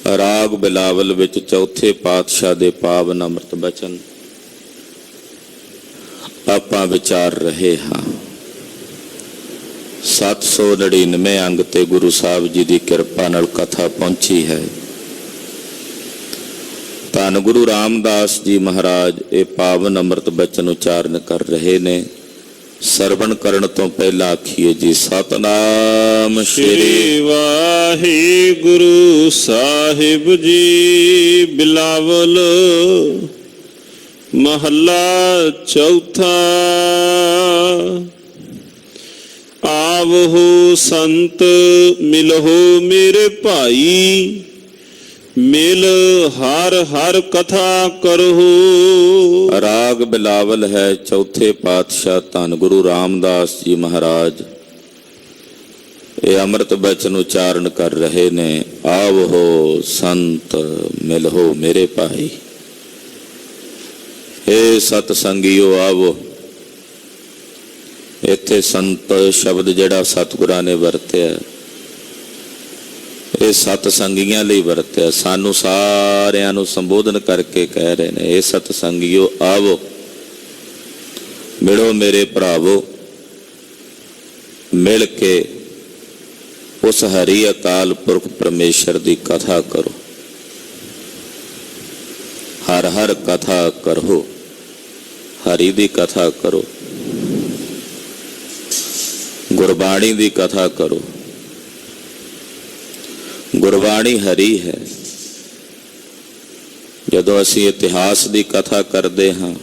ਰਾਗ ਬਿਲਾਵਲ ਵਿੱਚ ਚੌਥੇ ਪਾਤਸ਼ਾਹ ਦੇ ਪਾਵਨ ਅੰਮ੍ਰਿਤ ਬਚਨ ਆਪਾਂ ਵਿਚਾਰ ਰਹੇ ਹਾਂ। 799 ਅੰਗ ਤੇ ਗੁਰੂ ਸਾਹਿਬ ਜੀ ਦੀ ਕਿਰਪਾ ਨਾਲ ਕਥਾ ਪਹੁੰਚੀ ਹੈ। ਧੰਨ ਗੁਰੂ ਰਾਮਦਾਸ ਜੀ ਮਹਾਰਾਜ ਇਹ ਪਾਵਨ ਅੰਮ੍ਰਿਤ ਬਚਨ ਉਚਾਰਨ ਕਰ ਰਹੇ ਨੇ। ਸਰਵਣ ਕਰਨ ਤੋਂ ਪਹਿਲਾਂ ਆਖੀਏ ਜੀ ਸਤਨਾਮ ਸ੍ਰੀ ਵਾਹਿਗੁਰੂ ਸਾਹਿਬ ਜੀ। ਬਿਲਾਵਲ ਮਹੱਲਾ ਚੌਥਾ। ਆਵਹੁ ਸੰਤ ਮਿਲਹੁ ਮੇਰੇ ਭਾਈ, ਮਿਲ ਹਰ ਹਰ ਕਥਾ ਕਰਹੁ। ਰਾਗ ਬਿਲਾਵਲ ਹੈ। ਚੌਥੇ ਪਾਤਸ਼ਾਹ ਧੰਨ ਗੁਰੂ ਰਾਮਦਾਸ ਜੀ ਮਹਾਰਾਜ ਇਹ ਅੰਮ੍ਰਿਤ ਬਚਨ ਉਚਾਰਨ ਕਰ ਰਹੇ ਨੇ। ਆਵਹੁ ਸੰਤ ਮਿਲਹੁ ਮੇਰੇ ਭਾਈ। ਇਹ ਸਤ ਸੰਗੀਓ ਆਵੋ। ਇੱਥੇ ਸੰਤ ਸ਼ਬਦ ਜਿਹੜਾ ਸਤਿਗੁਰਾਂ ਨੇ ਵਰਤਿਆ ਇਹ ਸਤ ਸੰਗੀਆਂ ਲਈ ਵਰਤਿਆ। ਸਾਨੂੰ ਸਾਰਿਆਂ ਨੂੰ ਸੰਬੋਧਨ ਕਰਕੇ ਕਹਿ ਰਹੇ ਨੇ ਇਹ ਸਤ ਸੰਗੀਓ ਆਵੋ, ਮਿਲੋ ਮੇਰੇ ਭਰਾਵੋ, ਮਿਲ ਕੇ ਉਸ ਹਰੀ ਅਕਾਲ ਪੁਰਖ ਪਰਮੇਸ਼ਰ ਦੀ ਕਥਾ ਕਰੋ। ਹਰ ਹਰ ਕਥਾ ਕਰੋ, ਹਰੀ ਦੀ ਕਥਾ ਕਰੋ, ਗੁਰਬਾਣੀ ਦੀ ਕਥਾ ਕਰੋ। ਗੁਰਬਾਣੀ ਹਰੀ ਹੈ। ਜਦੋਂ ਅਸੀਂ ਇਤਿਹਾਸ ਦੀ ਕਥਾ ਕਰਦੇ ਹਾਂ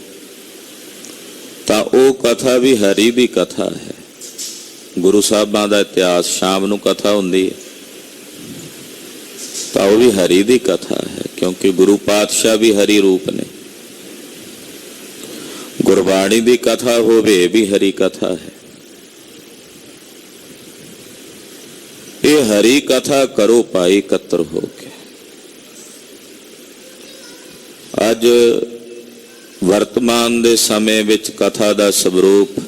ਤਾਂ ਉਹ ਕਥਾ ਵੀ ਹਰੀ ਦੀ ਕਥਾ ਹੈ। ਗੁਰੂ ਸਾਹਿਬਾਂ ਦਾ ਇਤਿਹਾਸ ਸ਼ਾਮ ਨੂੰ ਕਥਾ ਹੁੰਦੀ ਹੈ ਤਾਂ ਉਹ ਵੀ ਹਰੀ ਦੀ ਕਥਾ ਹੈ, ਕਿਉਂਕਿ ਗੁਰੂ ਪਾਤਸ਼ਾਹ ਵੀ ਹਰੀ ਰੂਪ ਨੇ। ਗੁਰਬਾਣੀ ਦੀ ਕਥਾ ਹੋਵੇ ਵੀ ਹਰੀ ਕਥਾ ਹੈ। ਇਹ ਹਰੀ ਕਥਾ ਕਰੋ ਭਾਈ ਇਕੱਤਰ ਹੋ ਕੇ। ਅੱਜ ਵਰਤਮਾਨ ਦੇ ਸਮੇਂ ਵਿੱਚ ਕਥਾ ਦਾ ਸਵਰੂਪ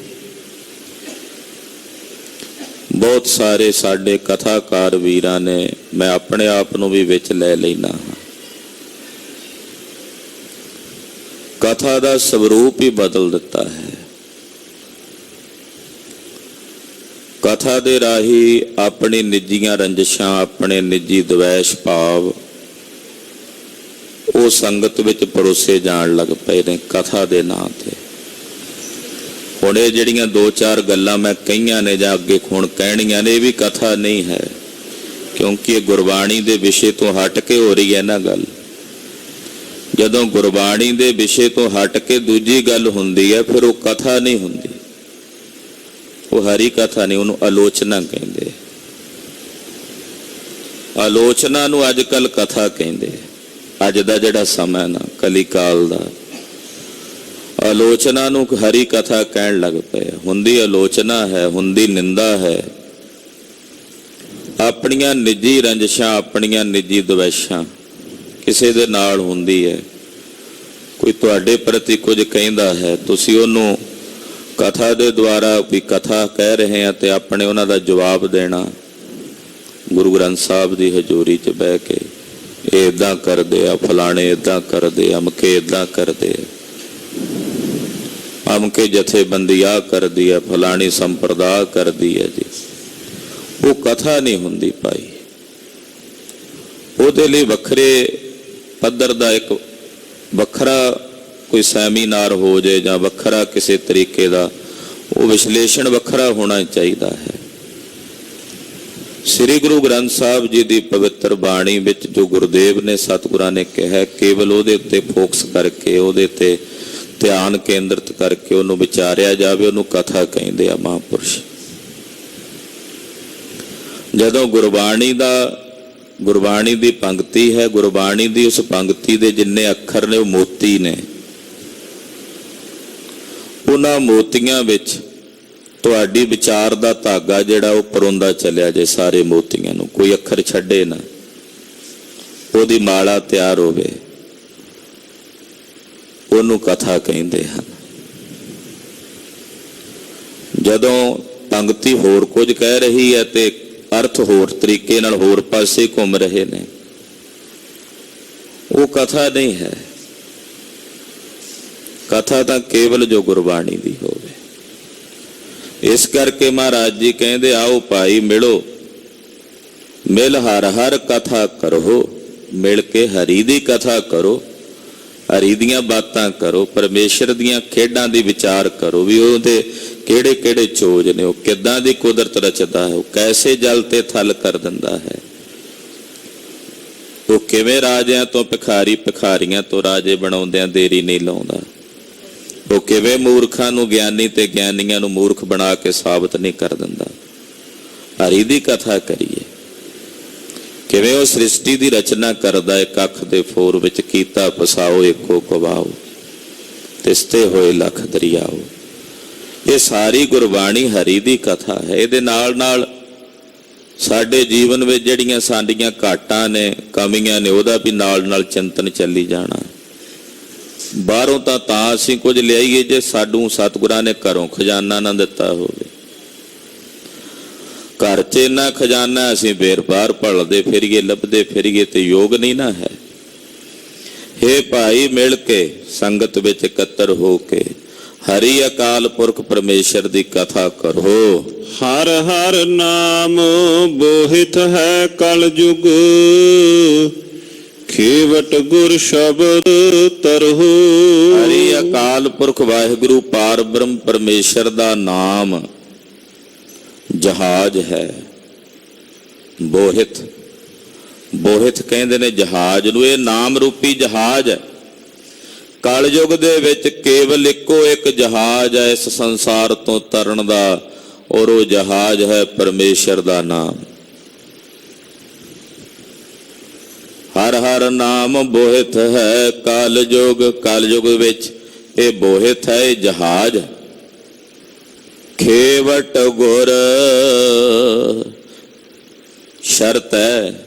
ਬਹੁਤ ਸਾਰੇ ਸਾਡੇ ਕਥਾਕਾਰ ਵੀਰਾਂ ਨੇ, ਮੈਂ ਆਪਣੇ ਆਪ ਨੂੰ ਵੀ ਵਿੱਚ ਲੈ ਲੈਣਾ ਹਾਂ, ਕਥਾ ਦਾ ਸਵਰੂਪ ਹੀ ਬਦਲ ਦਿੱਤਾ ਹੈ। ਕਥਾ ਦੇ ਰਾਹੀਂ ਆਪਣੀ ਨਿੱਜੀਆਂ ਰੰਜਿਸ਼ਾਂ, ਆਪਣੇ ਨਿੱਜੀ ਦਵੈਸ਼ ਭਾਵ ਉਹ ਸੰਗਤ ਵਿੱਚ ਪਰੋਸੇ ਜਾਣ ਲੱਗ ਪਏ ਨੇ ਕਥਾ ਦੇ ਨਾਂ ਤੇ। ਹੁਣ ਇਹ ਜਿਹੜੀਆਂ ਦੋ ਚਾਰ ਗੱਲਾਂ ਮੈਂ ਕਹੀਆਂ ਨੇ ਜਾਂ ਅੱਗੇ ਹੁਣ ਕਹਿਣੀਆਂ ਨੇ, ਇਹ ਵੀ ਕਥਾ ਨਹੀਂ ਹੈ, ਕਿਉਂਕਿ ਇਹ ਗੁਰਬਾਣੀ ਦੇ ਵਿਸ਼ੇ ਤੋਂ ਹਟ ਕੇ ਹੋ ਰਹੀ ਹੈ ਨਾ ਗੱਲ। ਜਦੋਂ ਗੁਰਬਾਣੀ ਦੇ ਵਿਸ਼ੇ ਤੋਂ ਹਟ ਕੇ ਦੂਜੀ ਗੱਲ ਹੁੰਦੀ ਹੈ ਫਿਰ ਉਹ ਕਥਾ ਨਹੀਂ ਹੁੰਦੀ, ਉਹ ਹਰੀ ਕਥਾ ਨਹੀਂ, ਉਹਨੂੰ ਆਲੋਚਨਾ ਕਹਿੰਦੇ। ਆਲੋਚਨਾ ਨੂੰ ਅੱਜ ਕੱਲ ਕਥਾ ਕਹਿੰਦੇ। ਅੱਜ ਦਾ ਜਿਹੜਾ ਸਮਾਂ ਨਾ ਕਲੀ ਕਾਲ ਦਾ, ਆਲੋਚਨਾ ਨੂੰ ਹਰੀ ਕਥਾ ਕਹਿਣ ਲੱਗ ਪਏ। ਹੁੰਦੀ ਆਲੋਚਨਾ ਹੈ, ਹੁੰਦੀ ਨਿੰਦਾ ਹੈ। ਆਪਣੀਆਂ ਨਿੱਜੀ ਰੰਜਿਸ਼ਾਂ, ਆਪਣੀਆਂ ਨਿੱਜੀ ਦਵੈਸ਼ਾਂ ਕਿਸੇ ਦੇ ਨਾਲ ਹੁੰਦੀ ਹੈ। ਕੋਈ ਤੁਹਾਡੇ ਪ੍ਰਤੀ ਕੁਝ ਕਹਿੰਦਾ ਹੈ, ਤੁਸੀਂ ਉਹਨੂੰ ਕਥਾ ਦੇ ਦੁਆਰਾ ਵੀ ਕਥਾ ਕਹਿ ਰਹੇ ਆ ਤੇ ਆਪਣੇ ਉਹਨਾਂ ਦਾ ਜਵਾਬ ਦੇਣਾ ਗੁਰੂ ਗ੍ਰੰਥ ਸਾਹਿਬ ਦੀ ਹਜ਼ੂਰੀ 'ਚ ਬਹਿ ਕੇ। ਇਹ ਇੱਦਾਂ ਕਰਦੇ ਆ, ਫਲਾਣੇ ਇੱਦਾਂ ਕਰਦੇ ਆ, ਅਮਕੇ ਇੱਦਾਂ ਕਰਦੇ ਆ, ਅਮਕੇ ਜਥੇਬੰਦੀ ਆ ਕਰਦੀ ਹੈ, ਫਲਾਣੀ ਸੰਪਰਦਾ ਕਰਦੀ ਹੈ ਜੀ। ਉਹ ਕਥਾ ਨਹੀਂ ਹੁੰਦੀ ਭਾਈ। ਉਹਦੇ ਲਈ ਵੱਖਰੇ ਪੱਧਰ ਦਾ ਇੱਕ ਵੱਖਰਾ ਕੋਈ ਸੈਮੀਨਾਰ ਹੋ ਜਾਏ ਜਾਂ ਵੱਖਰਾ ਕਿਸੇ ਤਰੀਕੇ ਦਾ ਉਹ ਵਿਸ਼ਲੇਸ਼ਣ ਵੱਖਰਾ ਹੋਣਾ ਚਾਹੀਦਾ ਹੈ। ਸ੍ਰੀ ਗੁਰੂ ਗ੍ਰੰਥ ਸਾਹਿਬ ਜੀ ਦੀ ਪਵਿੱਤਰ ਬਾਣੀ ਵਿੱਚ ਜੋ ਗੁਰਦੇਵ ਨੇ, ਸਤਿਗੁਰਾਂ ਨੇ ਕਿਹਾ, ਕੇਵਲ ਉਹਦੇ ਉੱਤੇ ਫੋਕਸ ਕਰਕੇ, ਉਹਦੇ ਉੱਤੇ ਧਿਆਨ ਕੇਂਦਰਿਤ ਕਰਕੇ ਉਹਨੂੰ ਵਿਚਾਰਿਆ ਜਾਵੇ, ਉਹਨੂੰ ਕਥਾ ਕਹਿੰਦੇ ਆ ਮਹਾਂਪੁਰਸ਼। ਜਦੋਂ ਗੁਰਬਾਣੀ ਦੀ ਪੰਕਤੀ ਹੈ, ਗੁਰਬਾਣੀ ਦੀ ਉਸ ਪੰਕਤੀ ਦੇ ਜਿੰਨੇ ਅੱਖਰ ਨੇ ਉਹ ਮੋਤੀ ਨੇ। ਉਹਨਾਂ ਮੋਤੀਆਂ ਵਿੱਚ ਤੁਹਾਡੀ ਵਿਚਾਰ ਦਾ ਧਾਗਾ ਜਿਹੜਾ ਉਹ ਪਰੋਂਦਾ ਚੱਲਿਆ ਜੇ ਸਾਰੇ ਮੋਤੀਆਂ ਨੂੰ, ਕੋਈ ਅੱਖਰ ਛੱਡੇ ਨਾ, ਉਹਦੀ ਮਾਲਾ ਤਿਆਰ ਹੋਵੇ, ਉਹਨੂੰ ਕਥਾ ਕਹਿੰਦੇ ਹਨ। ਜਦੋਂ ਪੰਕਤੀ ਹੋਰ ਕੁਝ ਕਹਿ ਰਹੀ ਹੈ ਤੇ ਅਰਥ ਹੋਰ ਤਰੀਕੇ ਨਾਲ ਹੋਰ ਪਾਸੇ ਘੁੰਮ ਰਹੇ ਨੇ, ਉਹ ਕਥਾ ਨਹੀਂ ਹੈ। ਕਥਾ ਤਾਂ ਕੇਵਲ ਜੋ ਗੁਰਬਾਣੀ ਦੀ ਹੋਵੇ। ਇਸ ਕਰਕੇ ਮਹਾਰਾਜ ਜੀ ਕਹਿੰਦੇ ਆਓ ਭਾਈ ਮਿਲੋ, ਮਿਲ ਹਰ ਹਰ ਕਥਾ ਕਰੋ, ਮਿਲ ਕੇ ਹਰੀ ਦੀ ਕਥਾ ਕਰੋ, ਹਰੀ ਦੀਆਂ ਬਾਤਾਂ ਕਰੋ, ਪਰਮੇਸ਼ਰ ਦੀਆਂ ਖੇਡਾਂ ਦੀ ਵਿਚਾਰ ਕਰੋ ਵੀ ਉਹਦੇ ਕਿਹੜੇ ਕਿਹੜੇ ਚੋਜ ਨੇ, ਉਹ ਕਿੱਦਾਂ ਦੀ ਕੁਦਰਤ ਰਚਦਾ ਹੈ, ਉਹ ਕੈਸੇ ਜਲ ਤੇ ਥਲ ਕਰ ਦਿੰਦਾ ਹੈ, ਉਹ ਕਿਵੇਂ ਰਾਜਿਆਂ ਤੋਂ ਭਿਖਾਰੀ, ਭਿਖਾਰੀਆਂ ਤੋਂ ਰਾਜੇ ਬਣਾਉਂਦਿਆਂ ਦੇਰੀ ਨਹੀਂ ਲਾਉਂਦਾ, ਉਹ ਕਿਵੇਂ ਮੂਰਖਾਂ ਨੂੰ ਗਿਆਨੀ ਤੇ ਗਿਆਨੀਆਂ ਨੂੰ ਮੂਰਖ ਬਣਾ ਕੇ ਸਾਬਤ ਨਹੀਂ ਕਰ ਦਿੰਦਾ। ਹਰੀ ਦੀ ਕਥਾ ਕਰੀਏ, ਕਿਵੇਂ ਉਹ ਸ੍ਰਿਸ਼ਟੀ ਦੀ ਰਚਨਾ ਕਰਦਾ, ਇੱਕ ਅੱਖ ਦੇ ਫੋਰ ਵਿੱਚ ਕੀਤਾ ਫਸਾਓ ਏਕੋ ਕਵਾਓ, ਤਿਸਤੇ ਹੋਏ ਲੱਖ ਦਰਿਆਓ। ਇਹ ਸਾਰੀ ਗੁਰਬਾਣੀ ਹਰੀ ਦੀ ਕਥਾ ਹੈ। ਇਹਦੇ ਨਾਲ ਨਾਲ ਸਾਡੇ ਜੀਵਨ ਵਿੱਚ ਜਿਹੜੀਆਂ ਸਾਡੀਆਂ ਘਾਟਾਂ ਨੇ, ਕਮੀਆਂ ਨੇ, ਉਹਦਾ ਵੀ ਨਾਲ ਨਾਲ ਚਿੰਤਨ ਚੱਲੀ ਜਾਣਾ। ਬਾਹਰੋਂ ਤਾਂ ਅਸੀਂ ਕੁਝ ਲਿਆਈਏ ਜੇ ਸਾਨੂੰ ਸਤਿਗੁਰਾਂ ਨੇ ਘਰੋਂ ਖਜ਼ਾਨਾ ਨਾ ਦਿੱਤਾ ਹੋਵੇ। ਘਰ 'ਚ ਇੰਨਾ ਖਜ਼ਾਨਾ ਅਸੀਂ ਬੇਰ-ਬਾਰ ਭਲਦੇ ਫਿਰੀਏ, ਲੱਭਦੇ ਫਿਰੀਏ ਤੇ ਯੋਗ ਨਹੀਂ ਨਾ ਹੈ। ਹੇ ਭਾਈ ਮਿਲ ਕੇ ਸੰਗਤ ਵਿੱਚ ਇਕੱਤਰ ਹੋ ਕੇ ਹਰੀ ਅਕਾਲ ਪੁਰਖ ਪਰਮੇਸ਼ਰ ਦੀ ਕਥਾ ਕਰੋ। ਹਰ ਹਰ ਨਾਮ ਬੋਹਿਤ ਹੈ ਕਲ ਯੁਗ, ਖੇਵਟ ਗੁਰ ਸ਼ਬਦ ਤਰਹੁ। ਹਰੀ ਅਕਾਲ ਪੁਰਖ ਵਾਹਿਗੁਰੂ ਪਾਰ ਬ੍ਰਹਮ ਪਰਮੇਸ਼ਰ ਦਾ ਨਾਮ ਜਹਾਜ਼ ਹੈ। ਬੋਹਿਤ, ਬੋਹਿਤ ਕਹਿੰਦੇ ਨੇ ਜਹਾਜ਼ ਨੂੰ। ਇਹ ਨਾਮ ਰੂਪੀ ਜਹਾਜ਼ ਹੈ। ਕਲਯੁਗ ਦੇ ਵਿੱਚ ਕੇਵਲ ਇੱਕੋ ਇੱਕ ਜਹਾਜ਼ ਹੈ ਇਸ ਸੰਸਾਰ ਤੋਂ ਤਰਨ ਦਾ, ਔਰ ਉਹ ਜਹਾਜ਼ ਹੈ ਪਰਮੇਸ਼ਰ ਦਾ ਨਾਮ। ਹਰ ਹਰ ਨਾਮ ਬੋਹਿਤ ਹੈ ਕਲਯੁਗ, ਕਲਯੁਗ ਵਿੱਚ ਇਹ ਬੋਹਿਤ ਹੈ, ਇਹ ਜਹਾਜ਼। ਖੇਵਟ ਗੁਰ, ਸ਼ਰਤ ਹੈ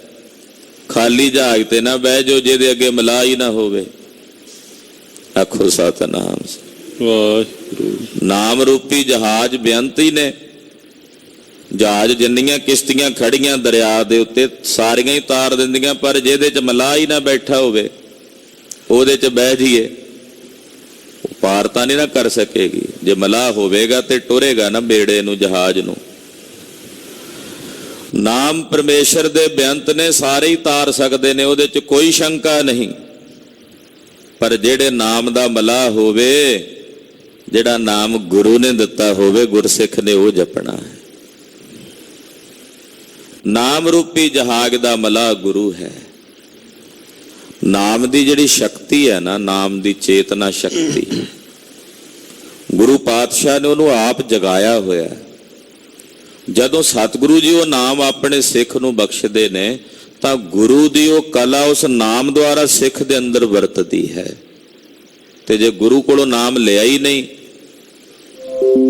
ਖਾਲੀ ਜਹਾਜ਼ ਤੇ ਨਾ ਬਹਿ ਜਾਓ ਜਿਹਦੇ ਅੱਗੇ ਮਲਾਹ ਹੀ ਨਾ ਹੋਵੇ। ਆਖੋ ਸਤਿਨਾਮ। ਵਾਹਿਗੁਰੂ। ਨਾਮ ਰੂਪੀ ਜਹਾਜ਼ ਬੇਅੰਤ ਹੀ ਨੇ। ਜਹਾਜ਼ ਜਿੰਨੀਆਂ ਕਿਸ਼ਤੀਆਂ ਖੜੀਆਂ ਦਰਿਆ ਦੇ ਉੱਤੇ ਸਾਰੀਆਂ ਹੀ ਤਾਰ ਦਿੰਦੀਆਂ, ਪਰ ਜਿਹਦੇ 'ਚ ਮਲਾਹ ਹੀ ਨਾ ਬੈਠਾ ਹੋਵੇ ਉਹਦੇ 'ਚ ਬਹਿ ਜਾਈਏ ਉਹ ਪਾਰ ਤਾਂ ਨਹੀਂ ਨਾ ਕਰ ਸਕੇਗੀ। ਜੇ ਮਲਾਹ ਹੋਵੇਗਾ ਤੇ ਟੁਰੇਗਾ ਨਾ ਬੇੜੇ ਨੂੰ, ਜਹਾਜ਼ ਨੂੰ। ਨਾਮ ਪਰਮੇਸ਼ਰ ਦੇ ਬੇਅੰਤ ਨੇ, ਸਾਰੇ ਹੀ ਤਾਰ ਸਕਦੇ ਨੇ, ਉਹਦੇ 'ਚ ਕੋਈ ਸ਼ੰਕਾ ਨਹੀਂ। ਪਰ ਜਿਹੜੇ ਨਾਮ ਦਾ ਮਲਾਹ ਹੋਵੇ, ਜਿਹੜਾ ਨਾਮ ਗੁਰੂ ਨੇ ਦਿੱਤਾ ਹੋਵੇ, ਗੁਰਸਿੱਖ ਨੇ ਉਹ ਜਪਣਾ ਹੈ। ਨਾਮ ਰੂਪੀ ਜਹਾਜ਼ ਦਾ ਮਲਾਹ ਗੁਰੂ ਹੈ। ਨਾਮ ਦੀ ਜਿਹੜੀ ਸ਼ਕਤੀ ਹੈ ਨਾ, ਨਾਮ ਦੀ ਚੇਤਨਾ ਸ਼ਕਤੀ, ਗੁਰੂ ਪਾਤਸ਼ਾਹ ਨੇ ਉਹਨੂੰ ਆਪ ਜਗਾਇਆ ਹੋਇਆ। ਜਦੋਂ ਸਤਿਗੁਰੂ ਜੀ ਉਹ ਨਾਮ ਆਪਣੇ ਸਿੱਖ ਨੂੰ ਬਖਸ਼ਦੇ ਨੇ ਤਾਂ ਗੁਰੂ ਦੀ ਉਹ ਕਲਾ ਉਸ ਨਾਮ ਦੁਆਰਾ ਸਿੱਖ ਦੇ ਅੰਦਰ ਵਰਤਦੀ ਹੈ। ਤੇ ਜੇ ਗੁਰੂ ਕੋਲੋਂ ਨਾਮ ਲਿਆ ਹੀ ਨਹੀਂ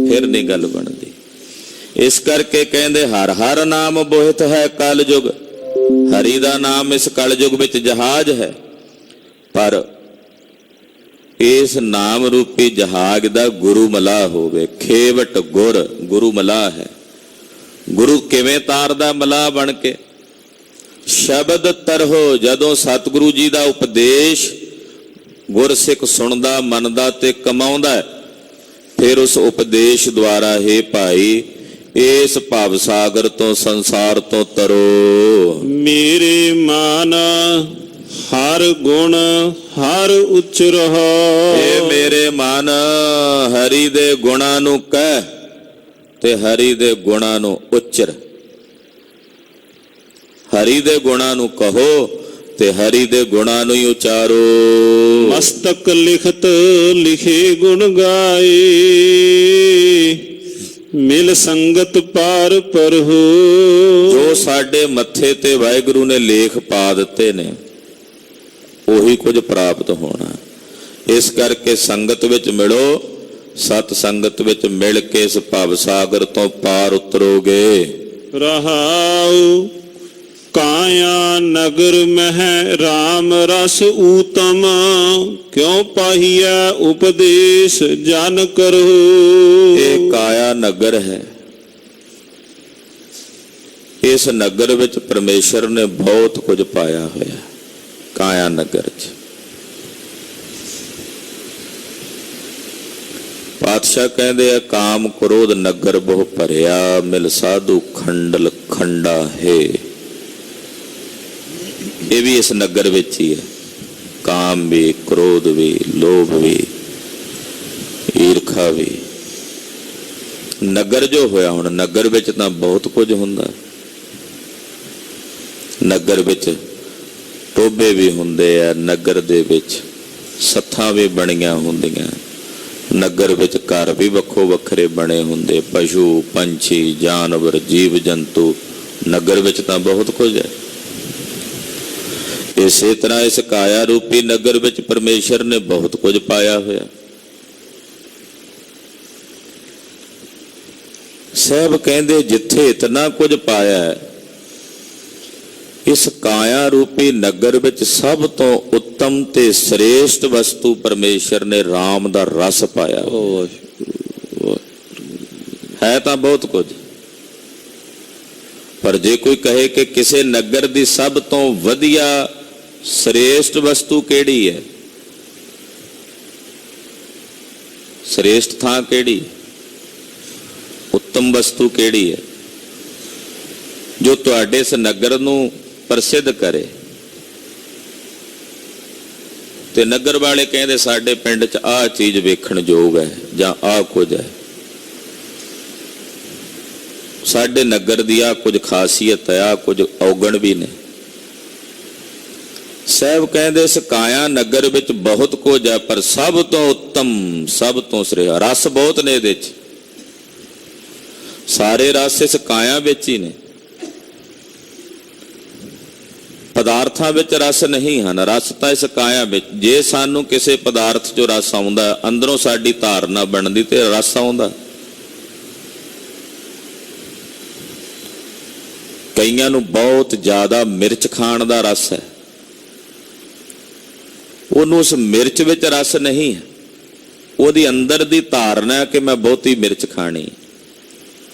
ਫਿਰ ਨਹੀਂ ਗੱਲ ਬਣਦੀ। ਇਸ ਕਰਕੇ ਕਹਿੰਦੇ ਹਰ ਹਰ ਨਾਮ ਬੋਹਿਤ ਹੈ ਕਲਯੁਗ। ਹਰੀ ਦਾ ਨਾਮ ਇਸ ਕਲਯੁਗ ਵਿੱਚ ਜਹਾਜ਼ ਹੈ। ਪਰ ਇਸ ਨਾਮ ਰੂਪੀ ਜਹਾਜ਼ ਦਾ ਗੁਰੂ ਮਲਾਹ ਹੋਵੇ। ਖੇਵਟ ਗੁਰ, ਗੁਰੂ ਮਲਾਹ ਹੈ। ਗੁਰੂ ਕਿਵੇਂ ਤਾਰਦਾ ਮਲਾਹ ਬਣ ਕੇ? ਸ਼ਬਦ ਤਰਹੁ, ਜਦੋਂ ਸਤਿਗੁਰੂ ਜੀ ਦਾ ਉਪਦੇਸ਼ ਗੁਰਸਿੱਖ ਸੁਣਦਾ, ਮੰਨਦਾ ਤੇ ਕਮਾਉਂਦਾ ਹੈ, ਫਿਰ ਉਸ ਉਪਦੇਸ਼ ਦੁਆਰਾ ਹੀ ਭਾਈ ਇਸ ਭਵ ਸਾਗਰ ਤੋਂ, ਸੰਸਾਰ ਤੋਂ ਤਰੋ। ਮੇਰੇ ਮਨ ਹਰ ਗੁਣ ਹਰ ਉਚਰਹੁ। ਇਹ ਮੇਰੇ ਮਨ ਹਰੀ ਦੇ ਗੁਣਾਂ ਨੂੰ ਕਹਿ ਤੇ ਹਰੀ ਦੇ ਗੁਣਾਂ ਨੂੰ ਉਚਰ। ਹਰੀ ਦੇ ਗੁਣਾਂ ਨੂੰ ਕਹੋ ਤੇ ਹਰੀ ਦੇ ਗੁਣਾਂ ਨੂੰ ਹੀ ਉਚਾਰੋ। ਮਸਤਕ ਲਿਖਤ ਲਿਖੇ ਗੁਣ ਗਾਏ, ਮਿਲ ਸੰਗਤ ਪਾਰ ਪਰਹੁ। ਜੋ ਸਾਡੇ ਮੱਥੇ ਤੇ ਵਾਹਿਗੁਰੂ ਨੇ ਲੇਖ ਪਾ ਦਿੱਤੇ ਨੇ ਉਹੀ ਕੁਝ ਪ੍ਰਾਪਤ ਹੋਣਾ। ਇਸ ਕਰਕੇ ਸੰਗਤ ਵਿੱਚ ਮਿਲੋ, ਸਤ ਸੰਗਤ ਵਿੱਚ ਮਿਲ ਕੇ ਇਸ ਭਵ ਸਾਗਰ ਤੋਂ ਪਾਰ ਉਤਰੋਗੇ। ਰਹਾਉ ਕਾਇਆ ਨਗਰ ਮਹਿ ਰਾਮ ਰਸ ਊਤਮ, ਕਿਉ ਪਾਹੀਐ ਉਪਦੇਸ਼ ਜਨ ਕਰੋ। ਇਹ ਕਾਇਆ ਨਗਰ ਹੈ। ਇਸ ਨਗਰ ਵਿੱਚ ਪਰਮੇਸ਼ਰ ਨੇ ਬਹੁਤ ਕੁਝ ਪਾਇਆ ਹੋਇਆ। ਕਾਇਆ ਨਗਰ 'ਚ। ਪਾਤਸ਼ਾਹ ਕਹਿੰਦੇ ਆ ਕਾਮ ਕ੍ਰੋਧ ਨਗਰ ਬਹੁ ਭਰਿਆ, ਮਿਲ ਸਾਧੂ ਖੰਡਲ ਖੰਡਾ ਹੈ। ਇਹ ਵੀ ਇਸ ਨਗਰ ਵਿੱਚ ਹੀ ਹੈ। ਕਾਮ ਵੀ, ਕ੍ਰੋਧ ਵੀ, ਲੋਭ ਵੀ, ਈਰਖਾ ਵੀ। ਨਗਰ ਜੋ ਹੋਇਆ, ਹੁਣ ਨਗਰ ਵਿੱਚ ਤਾਂ ਬਹੁਤ ਕੁਝ ਹੁੰਦਾ। ਨਗਰ ਵਿੱਚ ਟੋਭੇ ਵੀ ਹੁੰਦੇ ਆ, ਨਗਰ ਦੇ ਵਿੱਚ ਸੱਥਾਂ ਵੀ ਬਣੀਆਂ ਹੁੰਦੀਆਂ, ਨਗਰ ਵਿੱਚ ਘਰ ਵੀ ਵੱਖੋ ਵੱਖਰੇ ਬਣੇ ਹੁੰਦੇ, ਪਸ਼ੂ ਪੰਛੀ ਜਾਨਵਰ ਜੀਵ ਜੰਤੂ। ਨਗਰ ਵਿੱਚ ਤਾਂ ਬਹੁਤ ਕੁਝ ਹੈ। ਇਸੇ ਤਰ੍ਹਾਂ ਇਸ ਕਾਇਆ ਰੂਪੀ ਨਗਰ ਵਿੱਚ ਪਰਮੇਸ਼ਰ ਨੇ ਬਹੁਤ ਕੁਝ ਪਾਇਆ ਹੋਇਆ। ਸਾਹਿਬ ਕਹਿੰਦੇ ਜਿੱਥੇ ਇਤਨਾ ਕੁਝ ਪਾਇਆ ਹੈ, ਇਸ ਕਾਇਆ ਰੂਪੀ ਨਗਰ ਵਿੱਚ ਸਭ ਤੋਂ ਉੱਤਮ ਤੇ ਸ੍ਰੇਸ਼ਟ ਵਸਤੂ ਪਰਮੇਸ਼ਰ ਨੇ ਰਾਮ ਦਾ ਰਸ ਪਾਇਆ ਹੈ। ਤਾਂ ਬਹੁਤ ਕੁਝ, ਪਰ ਜੇ ਕੋਈ ਕਹੇ ਕਿ ਕਿਸੇ ਨਗਰ ਦੀ ਸਭ ਤੋਂ ਵਧੀਆ ਸ੍ਰੇਸ਼ਟ ਵਸਤੂ ਕਿਹੜੀ ਹੈ, ਸ੍ਰੇਸ਼ਟ ਥਾਂ ਕਿਹੜੀ, ਉੱਤਮ ਵਸਤੂ ਕਿਹੜੀ ਹੈ ਜੋ ਤੁਹਾਡੇ ਇਸ ਨਗਰ ਨੂੰ ਪ੍ਰਸਿੱਧ ਕਰੇ? ਤੇ ਨਗਰ ਵਾਲੇ ਕਹਿੰਦੇ ਸਾਡੇ ਪਿੰਡ 'ਚ ਆਹ ਚੀਜ਼ ਵੇਖਣ ਯੋਗ ਹੈ ਜਾਂ ਆਹ ਕੁਝ ਹੈ, ਸਾਡੇ ਨਗਰ ਦੀ ਆਹ ਕੁਝ ਖਾਸੀਅਤ ਹੈ, ਆਹ ਕੁਝ ਔਗਣ ਵੀ ਨੇ। ਸਾਹਿਬ ਕਹਿੰਦੇ ਇਸ ਕਾਇਆ ਨਗਰ ਵਿੱਚ ਬਹੁਤ ਕੁਝ ਹੈ, ਪਰ ਸਭ ਤੋਂ ਉੱਤਮ, ਸਭ ਤੋਂ ਸ੍ਰੇਸ਼ਟ ਰਸ ਬਹੁਤ ਨੇ ਇਹਦੇ 'ਚ। ਸਾਰੇ ਰਸ ਇਸ ਕਾਇਆ ਵਿੱਚ ਹੀ ਨੇ। ਪਦਾਰਥਾਂ ਵਿੱਚ ਰਸ ਨਹੀਂ ਹਨ, ਰਸ ਤਾਂ ਇਸ ਕਾਇਆ ਵਿੱਚ। ਜੇ ਸਾਨੂੰ ਕਿਸੇ ਪਦਾਰਥ 'ਚੋਂ ਰਸ ਆਉਂਦਾ, ਅੰਦਰੋਂ ਸਾਡੀ ਧਾਰਨਾ ਬਣਦੀ ਤੇ ਰਸ ਆਉਂਦਾ। ਕਈਆਂ ਨੂੰ ਬਹੁਤ ਜ਼ਿਆਦਾ ਮਿਰਚ ਖਾਣ ਦਾ ਰਸ ਹੈ, ਉਹਨੂੰ ਉਸ ਮਿਰਚ ਵਿੱਚ ਰਸ ਨਹੀਂ ਹੈ, ਉਹਦੀ ਅੰਦਰ ਦੀ ਧਾਰਨਾ ਹੈ ਕਿ ਮੈਂ ਬਹੁਤੀ ਮਿਰਚ ਖਾਣੀ,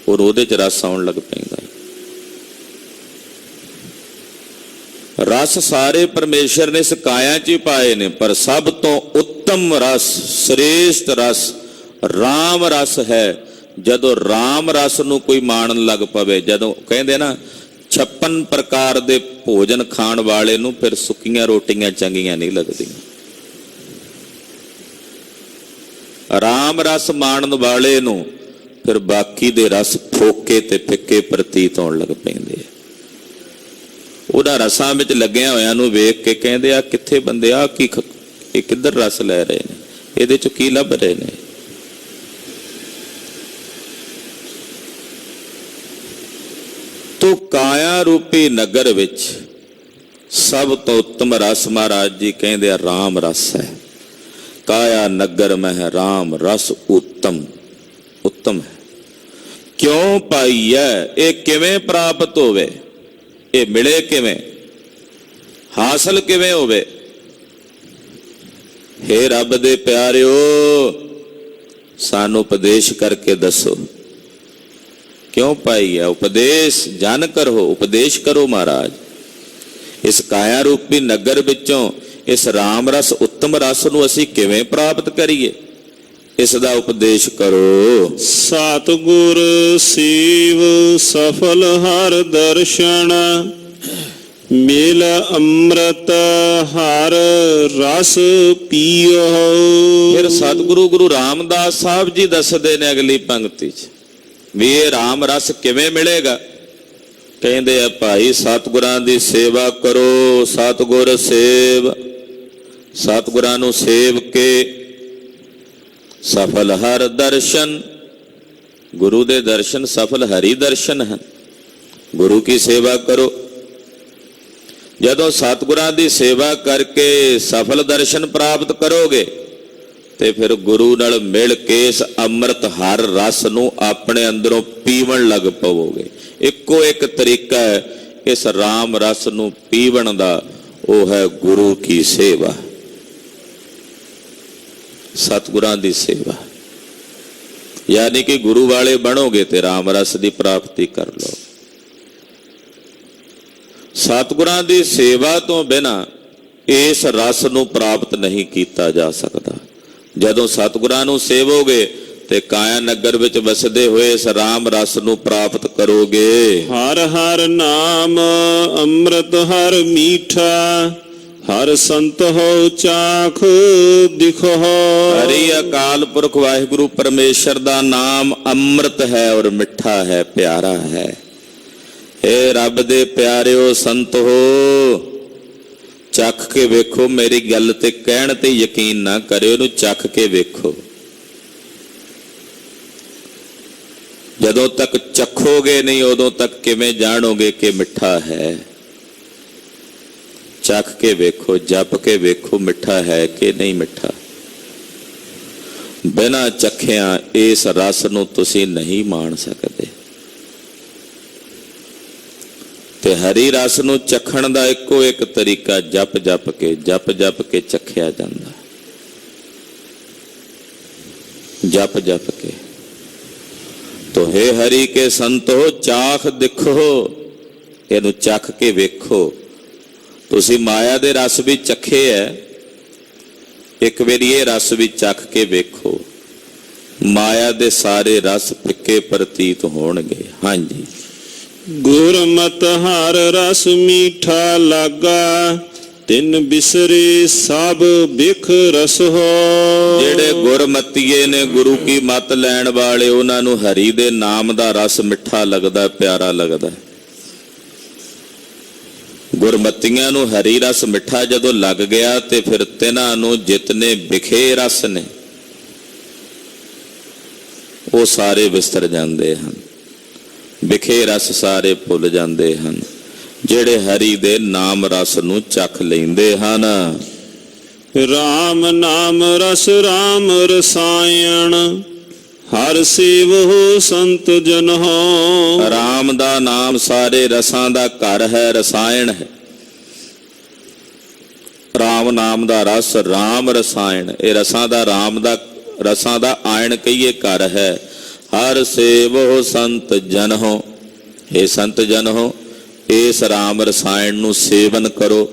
ਔਰ ਉਹਦੇ 'ਚ ਰਸ ਆਉਣ ਲੱਗ ਪੈਂਦਾ। ਰਸ ਸਾਰੇ ਪਰਮੇਸ਼ਰ ਨੇ ਇਸ ਕਾਇਆ 'ਚ ਹੀ ਪਾਏ ਨੇ, ਪਰ ਸਭ ਤੋਂ ਉੱਤਮ ਰਸ, ਸ੍ਰੇਸ਼ਟ ਰਸ ਰਾਮ ਰਸ ਹੈ। ਜਦੋਂ ਰਾਮ ਰਸ ਨੂੰ ਕੋਈ ਮਾਣਨ ਲੱਗ ਪਵੇ, ਜਦੋਂ ਕਹਿੰਦੇ ਨਾ 56 ਪ੍ਰਕਾਰ ਦੇ ਭੋਜਨ ਖਾਣ ਵਾਲੇ ਨੂੰ ਫਿਰ ਸੁੱਕੀਆਂ ਰੋਟੀਆਂ ਚੰਗੀਆਂ ਨਹੀਂ ਲੱਗਦੀਆਂ। ਰਾਮ ਰਸ ਮਾਣਨ ਵਾਲੇ ਨੂੰ ਫਿਰ ਬਾਕੀ ਦੇ ਰਸ ਫੋਕੇ ਤੇ ਫਿੱਕੇ ਪ੍ਰਤੀਤ ਹੋਣ ਲੱਗ ਪੈਂਦੇ ਆ। ਉਹਦਾ ਰਸਾਂ ਵਿੱਚ ਲੱਗਿਆ ਹੋਇਆਂ ਨੂੰ ਵੇਖ ਕੇ ਕਹਿੰਦੇ ਆ ਕਿੱਥੇ ਬੰਦੇ ਆ ਕੀ, ਇਹ ਕਿੱਧਰ ਰਸ ਲੈ ਰਹੇ ਨੇ, ਇਹਦੇ ਚ ਕੀ ਲੱਭ ਰਹੇ ਨੇ। ਤੋ ਕਾਇਆ ਰੂਪੀ ਨਗਰ ਵਿੱਚ ਸਭ ਤੋਂ ਉੱਤਮ ਰਸ ਮਹਾਰਾਜ ਜੀ ਕਹਿੰਦੇ ਆ ਰਾਮ ਰਸ ਹੈ। ਕਾਇਆ ਨਗਰ ਮਹਿ ਰਾਮ ਰਸ ਉੱਤਮ, ਉੱਤਮ ਹੈ। ਕਿਉਂ ਪਾਈਐ, ਇਹ ਕਿਵੇਂ ਪ੍ਰਾਪਤ ਹੋਵੇ, ਇਹ ਮਿਲੇ ਕਿਵੇਂ, ਹਾਸਲ ਕਿਵੇਂ ਹੋਵੇ? ਹੇ ਰੱਬ ਦੇ ਪਿਆਰਿਓ, ਸਾਨੂੰ ਉਪਦੇਸ਼ ਕਰਕੇ ਦੱਸੋ ਕਿਉਂ ਪਾਈ ਹੈ। ਉਪਦੇਸ਼ ਜਨ ਕਰੋ, ਉਪਦੇਸ਼ ਕਰੋ ਮਹਾਰਾਜ। ਇਸ ਕਾਇਆ ਰੂਪੀ ਨਗਰ ਵਿੱਚੋਂ ਇਸ ਰਾਮ ਰਸ ਉੱਤਮ ਰਸ ਨੂੰ ਅਸੀਂ ਕਿਵੇਂ ਪ੍ਰਾਪਤ ਕਰੀਏ, ਇਸ ਦਾ ਉਪਦੇਸ਼ ਕਰੋ। ਸਤਿਗੁਰ ਸੇਵ ਸਫਲ ਹਰ ਦਰਸ਼ਨ, ਮਿਲ ਅੰਮ੍ਰਿਤ ਹਰ ਰਸ ਪੀਓ। ਫਿਰ ਸਤਿਗੁਰੂ ਗੁਰੂ ਰਾਮਦਾਸ ਸਾਹਿਬ ਜੀ ਦੱਸਦੇ ਨੇ ਅਗਲੀ ਪੰਕਤੀ 'ਚ ਵੀ ਇਹ ਰਾਮ ਰਸ ਕਿਵੇਂ ਮਿਲੇਗਾ। ਕਹਿੰਦੇ ਆ ਭਾਈ ਸਤਿਗੁਰਾਂ ਦੀ ਸੇਵਾ ਕਰੋ। ਸਤਿਗੁਰ ਸੇਵ, ਸਤਿਗੁਰਾਂ ਨੂੰ ਸੇਵ ਕੇ ਸਫਲ ਹਰ ਦਰਸ਼ਨ, ਗੁਰੂ ਦੇ ਦਰਸ਼ਨ ਸਫਲ ਹਰੀ ਦਰਸ਼ਨ ਹਨ। ਗੁਰੂ ਕੀ ਸੇਵਾ ਕਰੋ। ਜਦੋਂ ਸਤਿਗੁਰਾਂ ਦੀ ਸੇਵਾ ਕਰਕੇ ਸਫਲ ਦਰਸ਼ਨ ਪ੍ਰਾਪਤ ਕਰੋਗੇ ਤੇ ਫਿਰ ਗੁਰੂ ਨਾਲ ਮਿਲ ਕੇ ਇਸ ਅੰਮ੍ਰਿਤ ਹਰ ਰਸ ਨੂੰ ਆਪਣੇ ਅੰਦਰੋਂ ਪੀਵਣ ਲੱਗ ਪਵੋਗੇ। ਇੱਕੋ ਇੱਕ ਤਰੀਕਾ ਹੈ ਇਸ ਰਾਮ ਰਸ ਨੂੰ ਪੀਵਣ ਦਾ, ਉਹ ਹੈ ਗੁਰੂ ਕੀ ਸੇਵਾ, ਸਤਿਗੁਰਾਂ ਦੀ ਸੇਵਾ। ਯਾਨੀ ਕਿ ਗੁਰੂ ਵਾਲੇ ਬਣੋਗੇ ਤੇ ਰਾਮ ਰਸ ਦੀ ਪ੍ਰਾਪਤੀ ਕਰ ਲਓ। ਸਤਿਗੁਰਾਂ ਦੀ ਸੇਵਾ ਤੋਂ ਬਿਨਾਂ ਇਸ ਰਸ ਨੂੰ ਪ੍ਰਾਪਤ ਨਹੀਂ ਕੀਤਾ ਜਾ ਸਕਦਾ। ਜਦੋਂ ਸਤਿਗੁਰਾਂ ਨੂੰ ਸੇਵੋਗੇ ਤੇ ਕਾਇਆ ਨਗਰ ਵਿੱਚ ਵਸਦੇ ਹੋਏ ਇਸ ਰਾਮ ਰਸ ਨੂੰ ਪ੍ਰਾਪਤ ਕਰੋਗੇ। ਹਰ ਹਰ ਨਾਮ ਅੰਮ੍ਰਿਤ ਹਰ ਮੀਠਾ, ਹਰ ਸੰਤ ਹੋ ਚਾਖ ਦਿਖੋ। ਹਰੀ ਅਕਾਲ ਪੁਰਖ ਵਾਹਿਗੁਰੂ ਪਰਮੇਸ਼ਰ ਦਾ ਨਾਮ ਅੰਮ੍ਰਿਤ ਹੈ ਔਰ ਮਿੱਠਾ ਹੈ, ਪਿਆਰਾ ਹੈ। ਏ ਰੱਬ ਦੇ ਪਿਆਰਿਓ ਸੰਤ ਹੋ, ਚੱਖ ਕੇ ਵੇਖੋ। ਮੇਰੀ ਗੱਲ ਤੇ ਕਹਿਣ ਤੇ ਯਕੀਨ ਨਾ ਕਰਿਓ, ਇਹਨੂੰ ਚੱਖ ਕੇ ਵੇਖੋ। ਜਦੋਂ ਤੱਕ ਚੱਖੋਗੇ ਨਹੀਂ ਉਦੋਂ ਤੱਕ ਕਿਵੇਂ ਜਾਣੋਗੇ ਕਿ ਮਿੱਠਾ ਹੈ। ਚੱਖ ਕੇ ਵੇਖੋ, ਜਪ ਕੇ ਵੇਖੋ ਮਿੱਠਾ ਹੈ ਕਿ ਨਹੀਂ ਮਿੱਠਾ। ਬਿਨਾਂ ਚੱਖਿਆਂ ਇਸ ਰਸ ਨੂੰ ਤੁਸੀਂ ਨਹੀਂ ਮਾਣ ਸਕਦੇ। ਤੇ ਹਰੀ ਰਸ ਨੂੰ ਚੱਖਣ ਦਾ ਇੱਕੋ ਇੱਕ ਤਰੀਕਾ ਜਪ ਜਪ ਕੇ ਚੱਖਿਆ ਜਾਂਦਾ। ਜਪ ਜਪ ਕੇ ਤੋ ਹੈ ਹਰੀ ਕੇ ਸੰਤੋ ਚਾਖ ਦਿਖੋ, ਇਹਨੂੰ ਚੱਖ ਕੇ ਵੇਖੋ। ਤੁਸੀਂ ਮਾਇਆ ਦੇ ਰਸ ਵੀ ਚੱਖੇ ਐ, ਇੱਕ ਵਾਰੀ ਇਹ ਰਸ ਵੀ ਚੱਖ ਕੇ ਵੇਖੋ। ਮਾਇਆ ਦੇ ਸਾਰੇ ਰਸ ਫਿੱਕੇ ਪ੍ਰਤੀਤ ਹੋਣਗੇ। ਹਾਂਜੀ। ਗੁਰਮਤਿ ਹਰ ਰਸ ਮੀਠਾ ਲਾਗਾ, ਤਿਨ ਬਿਸਰੇ ਸਭ ਬਿਖ ਰਸ ਹੋ। ਜਿਹੜੇ ਗੁਰਮਤੀਏ ਨੇ, ਗੁਰੂ ਕੀ ਮੱਤ ਲੈਣ ਵਾਲੇ, ਉਹਨਾਂ ਨੂੰ ਹਰੀ ਦੇ ਨਾਮ ਦਾ ਰਸ ਮਿੱਠਾ ਲੱਗਦਾ, ਪਿਆਰਾ ਲੱਗਦਾ। ਗੁਰਮਤੀਆਂ ਨੂੰ ਹਰੀ ਰਸ ਮਿੱਠਾ ਜਦੋਂ ਲੱਗ ਗਿਆ ਤੇ ਫਿਰ ਤਿਨਾਂ ਨੂੰ ਜਿਤਨੇ ਵਿਖੇ ਰਸ ਨੇ ਉਹ ਸਾਰੇ ਵਿਸਰ ਜਾਂਦੇ ਹਨ। ਵਿਖੇ ਰਸ ਸਾਰੇ ਭੁੱਲ ਜਾਂਦੇ ਹਨ ਜਿਹੜੇ ਹਰੀ ਦੇ ਨਾਮ ਰਸ ਨੂੰ ਚੱਖ ਲੈਂਦੇ ਹਨ। ਰਾਮ ਨਾਮ ਰਸ ਰਾਮ ਰਸਾਇਣ, ਹਰ ਸੇਵਹੁ ਸੰਤ ਜਨ ਹੋ। ਰਾਮ ਦਾ ਨਾਮ ਸਾਰੇ ਰਸਾਂ ਦਾ ਘਰ ਹੈ, ਰਸਾਇਣ ਹੈ। ਰਾਮ ਨਾਮ ਦਾ ਰਸ, ਰਾਮ ਰਸਾਇਣ, ਇਹ ਰਸਾਂ ਦਾ, ਰਾਮ ਦਾ ਰਸਾਂ ਦਾ ਆਇਣ ਕਹੀਏ ਘਰ ਹੈ। ਹਰ ਸੇਵਹੁ ਸੰਤ ਜਨ ਹੋ, ਇਹ ਸੰਤ ਜਨ ਹੋ, ਇਸ ਰਾਮ ਰਸਾਇਣ ਨੂੰ ਸੇਵਨ ਕਰੋ,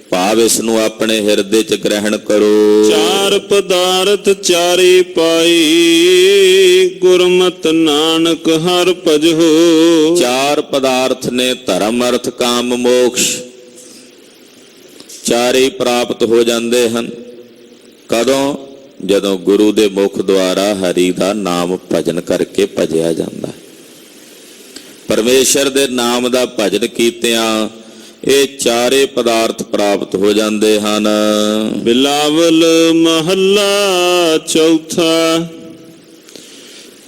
ਭਾਵ ਇਸ ਨੂੰ ਆਪਣੇ ਹਿਰਦੇ ਚ ਗ੍ਰਹਿਣ ਕਰੋ। ਚਾਰ ਪਦਾਰਥ ਚਾਰੇ ਪਾਈ, ਗੁਰਮਤਿ ਨਾਨਕ ਹਰ ਭਜਹੁ। ਚਾਰ ਪਦਾਰਥ ਨੇ, ਧਰਮ ਅਰਥ ਕਾਮ ਮੋਕਸ਼, ਚਾਰੇ ਪ੍ਰਾਪਤ ਹੋ ਜਾਂਦੇ ਹਨ। ਕਦੋਂ? ਜਦੋਂ ਗੁਰੂ ਦੇ ਮੁਖ ਦੁਆਰਾ ਹਰੀ ਦਾ ਨਾਮ ਭਜਨ ਕਰਕੇ ਭਜਿਆ ਜਾਂਦਾ। ਪਰਮੇਸ਼ਰ ਦੇ ਨਾਮ ਦਾ ਭਜਨ ਕੀਤਿਆਂ ਇਹ ਚਾਰੇ ਪਦਾਰਥ ਪ੍ਰਾਪਤ ਹੋ ਜਾਂਦੇ ਹਨ। ਬਿਲਾਵਲ ਮਹੱਲਾ ਚੌਥਾ।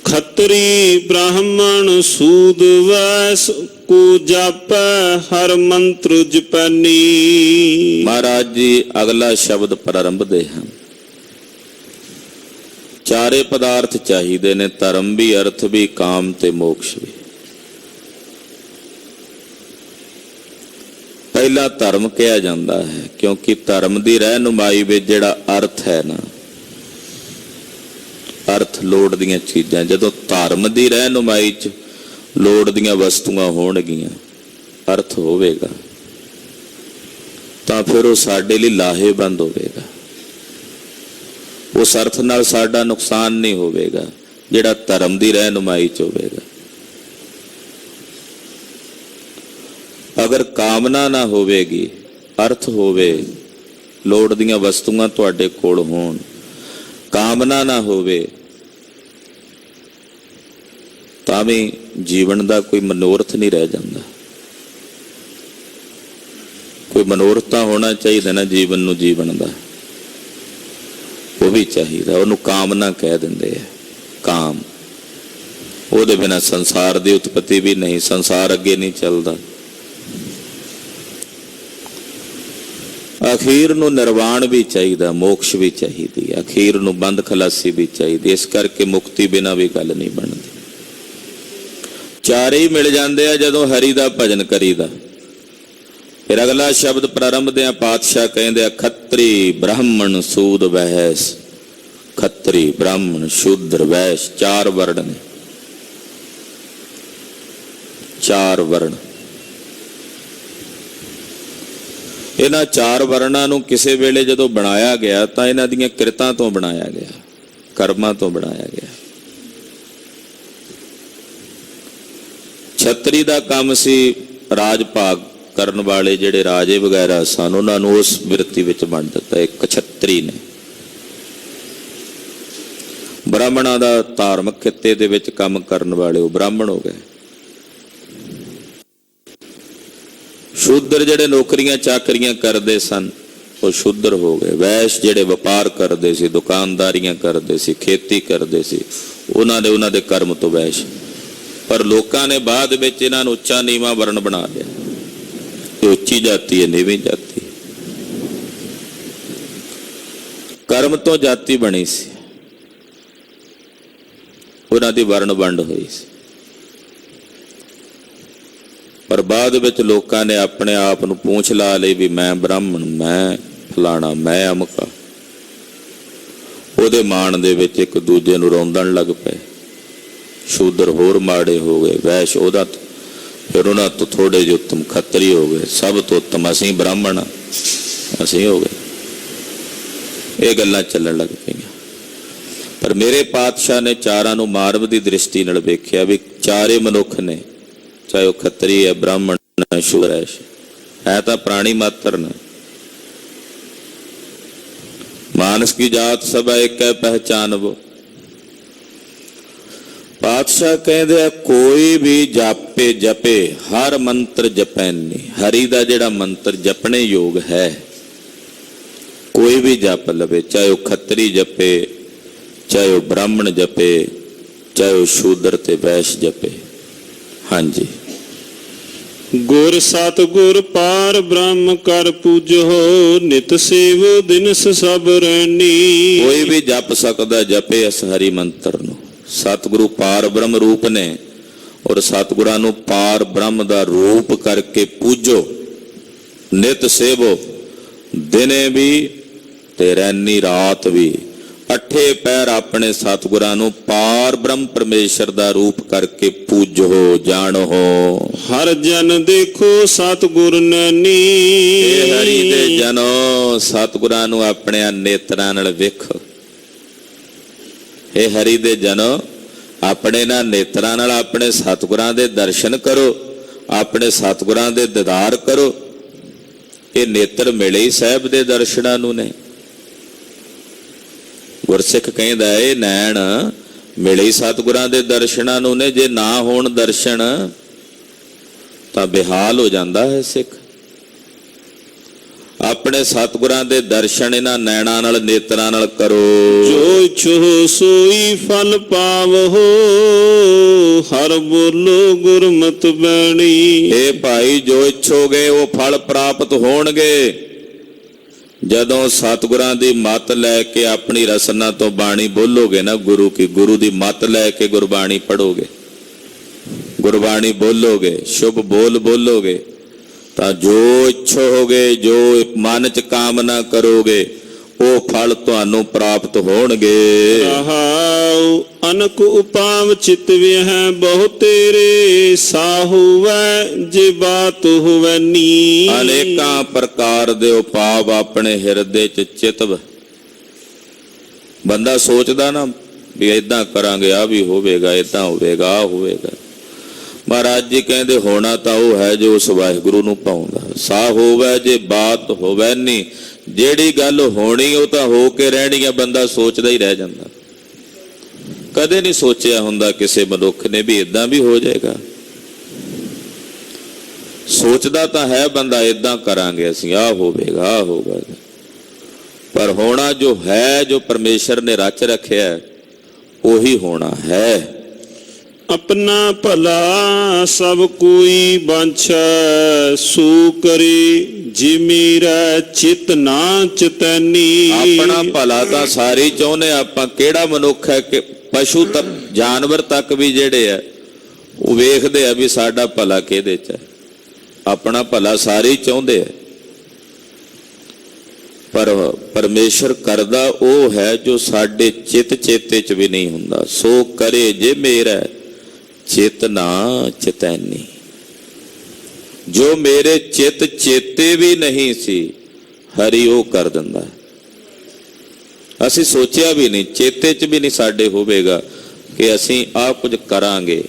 ਖੱਤਰੀ ਬ੍ਰਾਹਮਣ ਸੂਦ ਵੈਸ ਕੋ ਜਾਪੈ, ਹਰ ਮੰਤਰ ਜਪੈਨੀ। ਮਹਾਰਾਜ ਜੀ ਅਗਲਾ ਸ਼ਬਦ ਪ੍ਰਾਰੰਭਦੇ ਹਨ। ਚਾਰੇ ਪਦਾਰਥ ਚਾਹੀਦੇ ਨੇ, ਧਰਮ ਵੀ, ਅਰਥ ਵੀ, ਕਾਮ ਤੇ ਮੋਕਸ਼ ਵੀ। ਪਹਿਲਾ ਧਰਮ ਕਿਹਾ ਜਾਂਦਾ ਹੈ ਕਿਉਂਕਿ ਧਰਮ ਦੀ ਰਹਿਨੁਮਾਈ ਵਿੱਚ ਜਿਹੜਾ ਅਰਥ ਹੈ ਨਾ, ਅਰਥ ਲੋੜ ਦੀਆਂ ਚੀਜ਼ਾਂ, ਜਦੋਂ ਧਰਮ ਦੀ ਰਹਿਨੁਮਾਈ ਚ ਲੋੜ ਦੀਆਂ ਵਸਤੂਆਂ ਹੋਣਗੀਆਂ, ਅਰਥ ਹੋਵੇਗਾ, ਤਾਂ ਫਿਰ ਉਹ ਸਾਡੇ ਲਈ ਲਾਹੇਵੰਦ ਹੋਵੇਗਾ। ਉਸ ਅਰਥ ਨਾਲ ਸਾਡਾ ਨੁਕਸਾਨ ਨਹੀਂ ਹੋਵੇਗਾ ਜਿਹੜਾ ਧਰਮ ਦੀ ਰਹਿਨੁਮਾਈ ਚ ਹੋਵੇਗਾ। ਅਗਰ ਕਾਮਨਾ ਨਾ ਹੋਵੇਗੀ, ਅਰਥ ਹੋਵੇ, ਲੋੜ ਦੀਆਂ ਵਸਤੂਆਂ ਤੁਹਾਡੇ ਕੋਲ ਹੋਣ, ਕਾਮਨਾ ਨਾ ਹੋਵੇ, ਤਾਂ ਵੀ ਜੀਵਨ ਦਾ ਕੋਈ ਮਨੋਰਥ ਨਹੀਂ ਰਹਿ ਜਾਂਦਾ। ਕੋਈ ਮਨੋਰਥ ਤਾਂ ਹੋਣਾ ਚਾਹੀਦਾ ਨਾ ਜੀਵਨ ਨੂੰ ਜੀਵਨ ਦਾ, ਉਹ ਵੀ ਚਾਹੀਦਾ। ਉਹਨੂੰ ਕਾਮਨਾ ਕਹਿ ਦਿੰਦੇ ਆ, ਕਾਮ। ਉਹਦੇ ਬਿਨਾਂ ਸੰਸਾਰ ਦੀ ਉਤਪਤੀ ਵੀ ਨਹੀਂ, ਸੰਸਾਰ ਅੱਗੇ ਨਹੀਂ ਚੱਲਦਾ। ਅਖੀਰ ਨੂੰ ਨਿਰਵਾਣ ਵੀ ਚਾਹੀਦਾ, ਮੋਕਸ਼ ਵੀ ਚਾਹੀਦੀ, ਅਖੀਰ ਨੂੰ ਬੰਦ ਖਲਾਸੀ ਵੀ ਚਾਹੀਦੀ। ਇਸ ਕਰਕੇ ਮੁਕਤੀ ਬਿਨਾਂ ਵੀ ਗੱਲ ਨਹੀਂ ਬਣਦੀ। ਚਾਰੇ ਹੀ ਮਿਲ ਜਾਂਦੇ ਆ ਜਦੋਂ ਹਰੀ ਦਾ ਭਜਨ ਕਰੀਦਾ। ਫਿਰ ਅਗਲਾ ਸ਼ਬਦ ਪ੍ਰਾਰੰਭਦਿਆਂ ਪਾਤਸ਼ਾਹ ਕਹਿੰਦੇ ਆ, ਖੱਤਰੀ ਬ੍ਰਾਹਮਣ ਸੂਦ ਵੈਸ। ਖੱਤਰੀ ਬ੍ਰਾਹਮਣ ਸ਼ੂਦਰ ਵੈਸ਼, ਚਾਰ ਵਰਣ ਨੇ, ਚਾਰ ਵਰਣ। ਇਹਨਾਂ ਚਾਰ ਵਰਣਾਂ ਨੂੰ ਕਿਸੇ ਵੇਲੇ ਜਦੋਂ ਬਣਾਇਆ ਗਿਆ ਤਾਂ ਇਹਨਾਂ ਦੀਆਂ ਕਿਰਤਾਂ ਤੋਂ ਬਣਾਇਆ ਗਿਆ, ਕਰਮਾਂ ਤੋਂ ਬਣਾਇਆ ਗਿਆ। ਛਤਰੀ ਦਾ ਕੰਮ ਸੀ ਰਾਜ ਭਾਗ ਕਰਨ ਵਾਲੇ ਜਿਹੜੇ ਰਾਜੇ ਵਗੈਰਾ ਸਨ ਉਹਨਾਂ ਨੂੰ ਉਸ ਬਿਰਤੀ ਵਿੱਚ ਵੰਡ ਦਿੱਤਾ। ਇੱਕ ਛਤਰੀ ਨੇ ਬ੍ਰਾਹਮਣਾਂ ਦਾ ਧਾਰਮਿਕ ਖਿੱਤੇ ਦੇ ਵਿੱਚ ਕੰਮ ਕਰਨ ਵਾਲੇ ਉਹ ਬ੍ਰਾਹਮਣ ਹੋ ਗਏ। ਸ਼ੂਦਰ ਜਿਹੜੇ ਨੌਕਰੀਆਂ ਚਾਕਰੀਆਂ ਕਰਦੇ ਸਨ ਉਹ ਸ਼ੂਦਰ ਹੋ ਗਏ। ਵੈਸ਼ ਜਿਹੜੇ ਵਪਾਰ ਕਰਦੇ ਸੀ, ਦੁਕਾਨਦਾਰੀਆਂ ਕਰਦੇ ਸੀ, ਖੇਤੀ ਕਰਦੇ ਸੀ, ਉਹਨਾਂ ਦੇ ਕਰਮ ਤੋਂ ਵੈਸ਼। ਪਰ ਲੋਕਾਂ ਨੇ ਬਾਅਦ ਵਿੱਚ ਇਹਨਾਂ ਨੂੰ ਉੱਚਾ ਨੀਵਾਂ ਵਰਣ ਬਣਾ ਲਿਆ। ਇਹ ਉੱਚੀ ਜਾਤੀ ਹੈ, ਨੀਵੀਂ ਜਾਤੀ। ਕਰਮ ਤੋਂ ਜਾਤੀ ਬਣੀ ਸੀ, ਉਹਨਾਂ ਦੀ ਵਰਣ ਵੰਡ ਹੋਈ ਸੀ। ਪਰ ਬਾਅਦ ਵਿੱਚ ਲੋਕਾਂ ਨੇ ਆਪਣੇ ਆਪ ਨੂੰ ਪੂੰਛ ਲਾ ਲਈ ਵੀ ਮੈਂ ਬ੍ਰਾਹਮਣ, ਮੈਂ ਫਲਾਣਾ, ਮੈਂ ਅਮਕਾ। ਉਹਦੇ ਮਾਣ ਦੇ ਵਿੱਚ ਇੱਕ ਦੂਜੇ ਨੂੰ ਰੋਂਦਣ ਲੱਗ ਪਏ। ਸ਼ੂਦਰ ਹੋਰ ਮਾੜੇ ਹੋ ਗਏ, ਵੈਸ਼ ਉਹਦਾ, ਫਿਰ ਉਹਨਾਂ ਤੋਂ ਥੋੜੇ ਜਿਹੇ ਉੱਤਮ ਖੱਤਰੀ ਹੋ ਗਏ, ਸਭ ਤੋਂ ਉੱਤਮ ਅਸੀਂ ਬ੍ਰਾਹਮਣ ਅਸੀਂ ਹੋ ਗਏ। ਇਹ ਗੱਲਾਂ ਚੱਲਣ ਲੱਗ ਪਈਆਂ। ਪਰ ਮੇਰੇ ਪਾਤਸ਼ਾਹ ਨੇ ਚਾਰਾਂ ਨੂੰ ਮਾਨਵ ਦੀ ਦ੍ਰਿਸ਼ਟੀ ਨਾਲ ਵੇਖਿਆ ਵੀ ਚਾਰੇ ਮਨੁੱਖ ਨੇ, ਚਾਹੇ ਉਹ ਖੱਤਰੀ ਹੈ, ਬ੍ਰਾਹਮਣ ਹੈ, ਸ਼ੂਦਰ ਹੈ ਤਾਂ ਪ੍ਰਾਣੀ ਮਾਤਰ ਨੇ। ਮਾਨਸ ਕੀ ਜਾਤ ਸਭ ਇੱਕ ਹੈ ਪਹਿਚਾਨਵੋ। ਪਾਤਸ਼ਾਹ ਕਹਿੰਦੇ ਆ ਕੋਈ ਵੀ ਜਾਪੇ ਜਪੇ ਹਰ ਮੰਤਰ ਜਪੈਨੀ। ਹਰੀ ਦਾ ਜਿਹੜਾ ਮੰਤਰ ਜਪਣੇ ਯੋਗ ਹੈ ਕੋਈ ਵੀ ਜਪ ਲਵੇ, ਚਾਹੇ ਉਹ ਖੱਤਰੀ ਜਪੇ, ਚਾਹੇ ਉਹ ਬ੍ਰਾਹਮਣ ਜਪੇ, ਚਾਹੇ ਉਹ ਸ਼ੂਦਰ ਤੇ ਵੈਸ਼ ਜਪੇ। ਹਾਂਜੀ। ਗੁਰ ਸਤਿਗੁਰ ਪਾਰ ਬ੍ਰਹਮ ਕਰ ਪੂਜੋ, ਨਿਤ ਸੇਵ ਦਿਨਸ ਸਭ ਰੈਣੀ। ਕੋਈ ਵੀ ਜਪ ਸਕਦਾ, ਜਪੇ ਇਸ ਹਰੀ ਮੰਤਰ ਨੂੰ। ਸਤਿਗੁਰੂ ਪਾਰ ਬ੍ਰਹਮ ਰੂਪ ਨੇ ਔਰ ਸਤਿਗੁਰਾਂ ਨੂੰ ਪਾਰ ਬ੍ਰਹਮ ਦਾ ਰੂਪ ਕਰਕੇ ਪੂਜੋ, ਨਿਤ ਸੇਵੋ, ਦਿਨੇ ਵੀ ਤੇ ਰੈਨੀ ਰਾਤ ਵੀ। ਅੱਠੇ ਪੈਰ ਆਪਣੇ ਸਤਿਗੁਰਾਂ ਨੂੰ ਪਾਰ ਬ੍ਰਹਮ ਪਰਮੇਸ਼ਰ ਦਾ ਰੂਪ ਕਰਕੇ ਪੂਜੋ, ਜਾਣੋ। ਹਰ ਜਨ ਦੇਖੋ ਸਤਿਗੁਰ ਨੈਣੀ। ਇਹ ਹਰੀ ਦੇ ਜਨੋ ਸਤਿਗੁਰਾਂ ਨੂੰ ਆਪਣੇ ਨੇਤਰਾਂ ਨਾਲ ਵੇਖੋ। ਇਹ ਹਰੀ ਦੇ ਜਨੋ ਆਪਣੇ ਨਾਲ ਨੇਤਰਾਂ ਨਾਲ ਆਪਣੇ ਸਤਿਗੁਰਾਂ ਦੇ ਦਰਸ਼ਨ ਕਰੋ, ਆਪਣੇ ਸਤਿਗੁਰਾਂ ਦੇ ਦੀਦਾਰ ਕਰੋ। ਇਹ ਨੇਤਰ ਮਿਲੇ ਹੀ ਸਾਹਿਬ ਦੇ ਦਰਸ਼ਨਾਂ ਨੂੰ ਨੇ। ਗੁਰਸਿੱਖ ਕਹਿੰਦਾ ਇਹ ਨੈਣ ਮਿਲੇ ਹੀ ਸਤਿਗੁਰਾਂ ਦੇ ਦਰਸ਼ਨਾਂ ਨੂੰ ਨੇ। ਜੇ ਨਾ ਹੋਣ ਦਰਸ਼ਨ ਤਾਂ ਬੇਹਾਲ ਹੋ ਜਾਂਦਾ ਹੈ ਸਿੱਖ। ਆਪਣੇ ਸਤਿਗੁਰਾਂ ਦੇ ਦਰਸ਼ਨ ਇਹਨਾਂ ਨੈਣਾਂ ਨਾਲ, ਨੇਤਰਾਂ ਨਾਲ ਕਰੋ। ਜੋ ਇਛੋ ਸੋਈ ਫਲ ਪਾਵੋ, ਹਰ ਬੋਲੋ ਗੁਰਮਤਿ ਬੈਣੀ। ਇਹ ਭਾਈ ਜੋ ਇੱਛੋਗੇ ਉਹ ਫਲ ਪ੍ਰਾਪਤ ਹੋਣਗੇ। ਜਦੋਂ ਸਤਿਗੁਰਾਂ ਦੀ ਮੱਤ ਲੈ ਕੇ ਆਪਣੀ ਰਸਨਾ ਤੋਂ ਬਾਣੀ ਬੋਲੋਗੇ ਨਾ, ਗੁਰੂ ਦੀ ਮੱਤ ਲੈ ਕੇ ਗੁਰਬਾਣੀ ਪੜੋਗੇ, ਗੁਰਬਾਣੀ ਬੋਲੋਗੇ, ਸ਼ੁਭ ਬੋਲ ਬੋਲੋਗੇ ਤਾਂ ਜੋ ਇੱਛੋਗੇ, ਜੋ ਮਨ ਚ ਕਾਮਨਾ ਕਰੋਗੇ ਉਹ ਫਲ ਤੁਹਾਨੂੰ ਪ੍ਰਾਪਤ ਹੋਣਗੇ। ਰਹਾਉ ਅਨਕ ਉਪਾਮ ਚਿਤ ਵਿਹੈ ਬਹੁ ਤੇਰੇ, ਸਾਹੁਵੈ ਜੇ ਬਾਤ ਹੋਵੈ ਨੀ। ਅਨੇਕਾਂ ਪ੍ਰਕਾਰ ਦੇ ਉਪਾਵ ਆਪਣੇ ਹਿਰਦੇ ਚ ਚਿਤਵ। ਬੰਦਾ ਸੋਚਦਾ ਨਾ ਵੀ ਏਦਾਂ ਕਰਾਂਗੇ ਆ ਵੀ ਹੋਵੇਗਾ, ਏਦਾਂ ਹੋਵੇਗਾ, ਆ ਹੋਵੇਗਾ। ਮਹਾਰਾਜ ਜੀ ਕਹਿੰਦੇ ਹੋਣਾ ਤਾਂ ਉਹ ਹੈ ਜੋ ਉਸ ਵਾਹਿਗੁਰੂ ਨੂੰ ਪਾਉਂਦਾ। ਸਾ ਹੋਵੈ ਜੇ ਬਾਤ ਹੋਵੈ ਨੀ। ਜਿਹੜੀ ਗੱਲ ਹੋਣੀ ਉਹ ਤਾਂ ਹੋ ਕੇ ਰਹਿਣੀ ਆ, ਬੰਦਾ ਸੋਚਦਾ ਹੀ ਰਹਿ ਜਾਂਦਾ। ਕਦੇ ਨਹੀਂ ਸੋਚਿਆ ਹੁੰਦਾ ਕਿਸੇ ਮਨੁੱਖ ਨੇ ਵੀ ਇਦਾਂ ਵੀ ਹੋ ਜਾਏਗਾ। ਸੋਚਦਾ ਤਾਂ ਹੈ ਬੰਦਾ ਇਦਾਂ ਕਰਾਂਗੇ ਅਸੀਂ, ਆਹ ਹੋਵੇਗਾ, ਆਹ ਹੋਵੇਗਾ। ਪਰ ਹੋਣਾ ਜੋ ਹੈ, ਜੋ ਪਰਮੇਸ਼ਰ ਨੇ ਰਚ ਰੱਖਿਆ ਉਹੀ ਹੋਣਾ ਹੈ। ਆਪਣਾ ਭਲਾ ਸਭ ਕੋਈ ਬਾਂਛੈ, ਸੋ ਕਰੇ ਜੇ ਮੇਰਾ ਚਿਤ ਨਾ ਚਤੈਨੀ। ਆਪਣਾ ਭਲਾ ਤਾਂ ਸਾਰੇ ਚਾਹੁੰਦੇ ਆਪਾਂ। ਕਿਹੜਾ ਮਨੁੱਖ ਹੈ ਕਿ ਪਸ਼ੂ ਤੱਕ, ਜਾਨਵਰ ਤੱਕ ਵੀ ਜਿਹੜੇ ਆ ਉਹ ਵੇਖਦੇ ਆ ਵੀ ਸਾਡਾ ਭਲਾ ਕਿਹਦੇ ਚ ਹੈ। ਆਪਣਾ ਭਲਾ ਸਾਰੇ ਚਾਹੁੰਦੇ ਆ, ਪਰ ਪਰਮੇਸ਼ਰ ਕਰਦਾ ਉਹ ਹੈ ਜੋ ਸਾਡੇ ਚਿੱਤ ਚੇਤੇ ਚ ਵੀ ਨਹੀਂ ਹੁੰਦਾ। ਸੋ ਕਰੇ ਜੇ ਮੇਰਾ ਚਿਤ ਨਾ ਚਤੈਨੀ। ਜੋ ਮੇਰੇ ਚਿੱਤ ਚੇਤੇ ਵੀ ਨਹੀਂ ਸੀ, ਹਰੀ ਉਹ ਕਰ ਦਿੰਦਾ। ਅਸੀਂ ਸੋਚਿਆ ਵੀ ਨਹੀਂ, ਚੇਤੇ 'ਚ ਵੀ ਨਹੀਂ ਸਾਡੇ ਹੋਵੇਗਾ ਕਿ ਅਸੀਂ ਆਹ ਕੁਝ ਕਰਾਂਗੇ,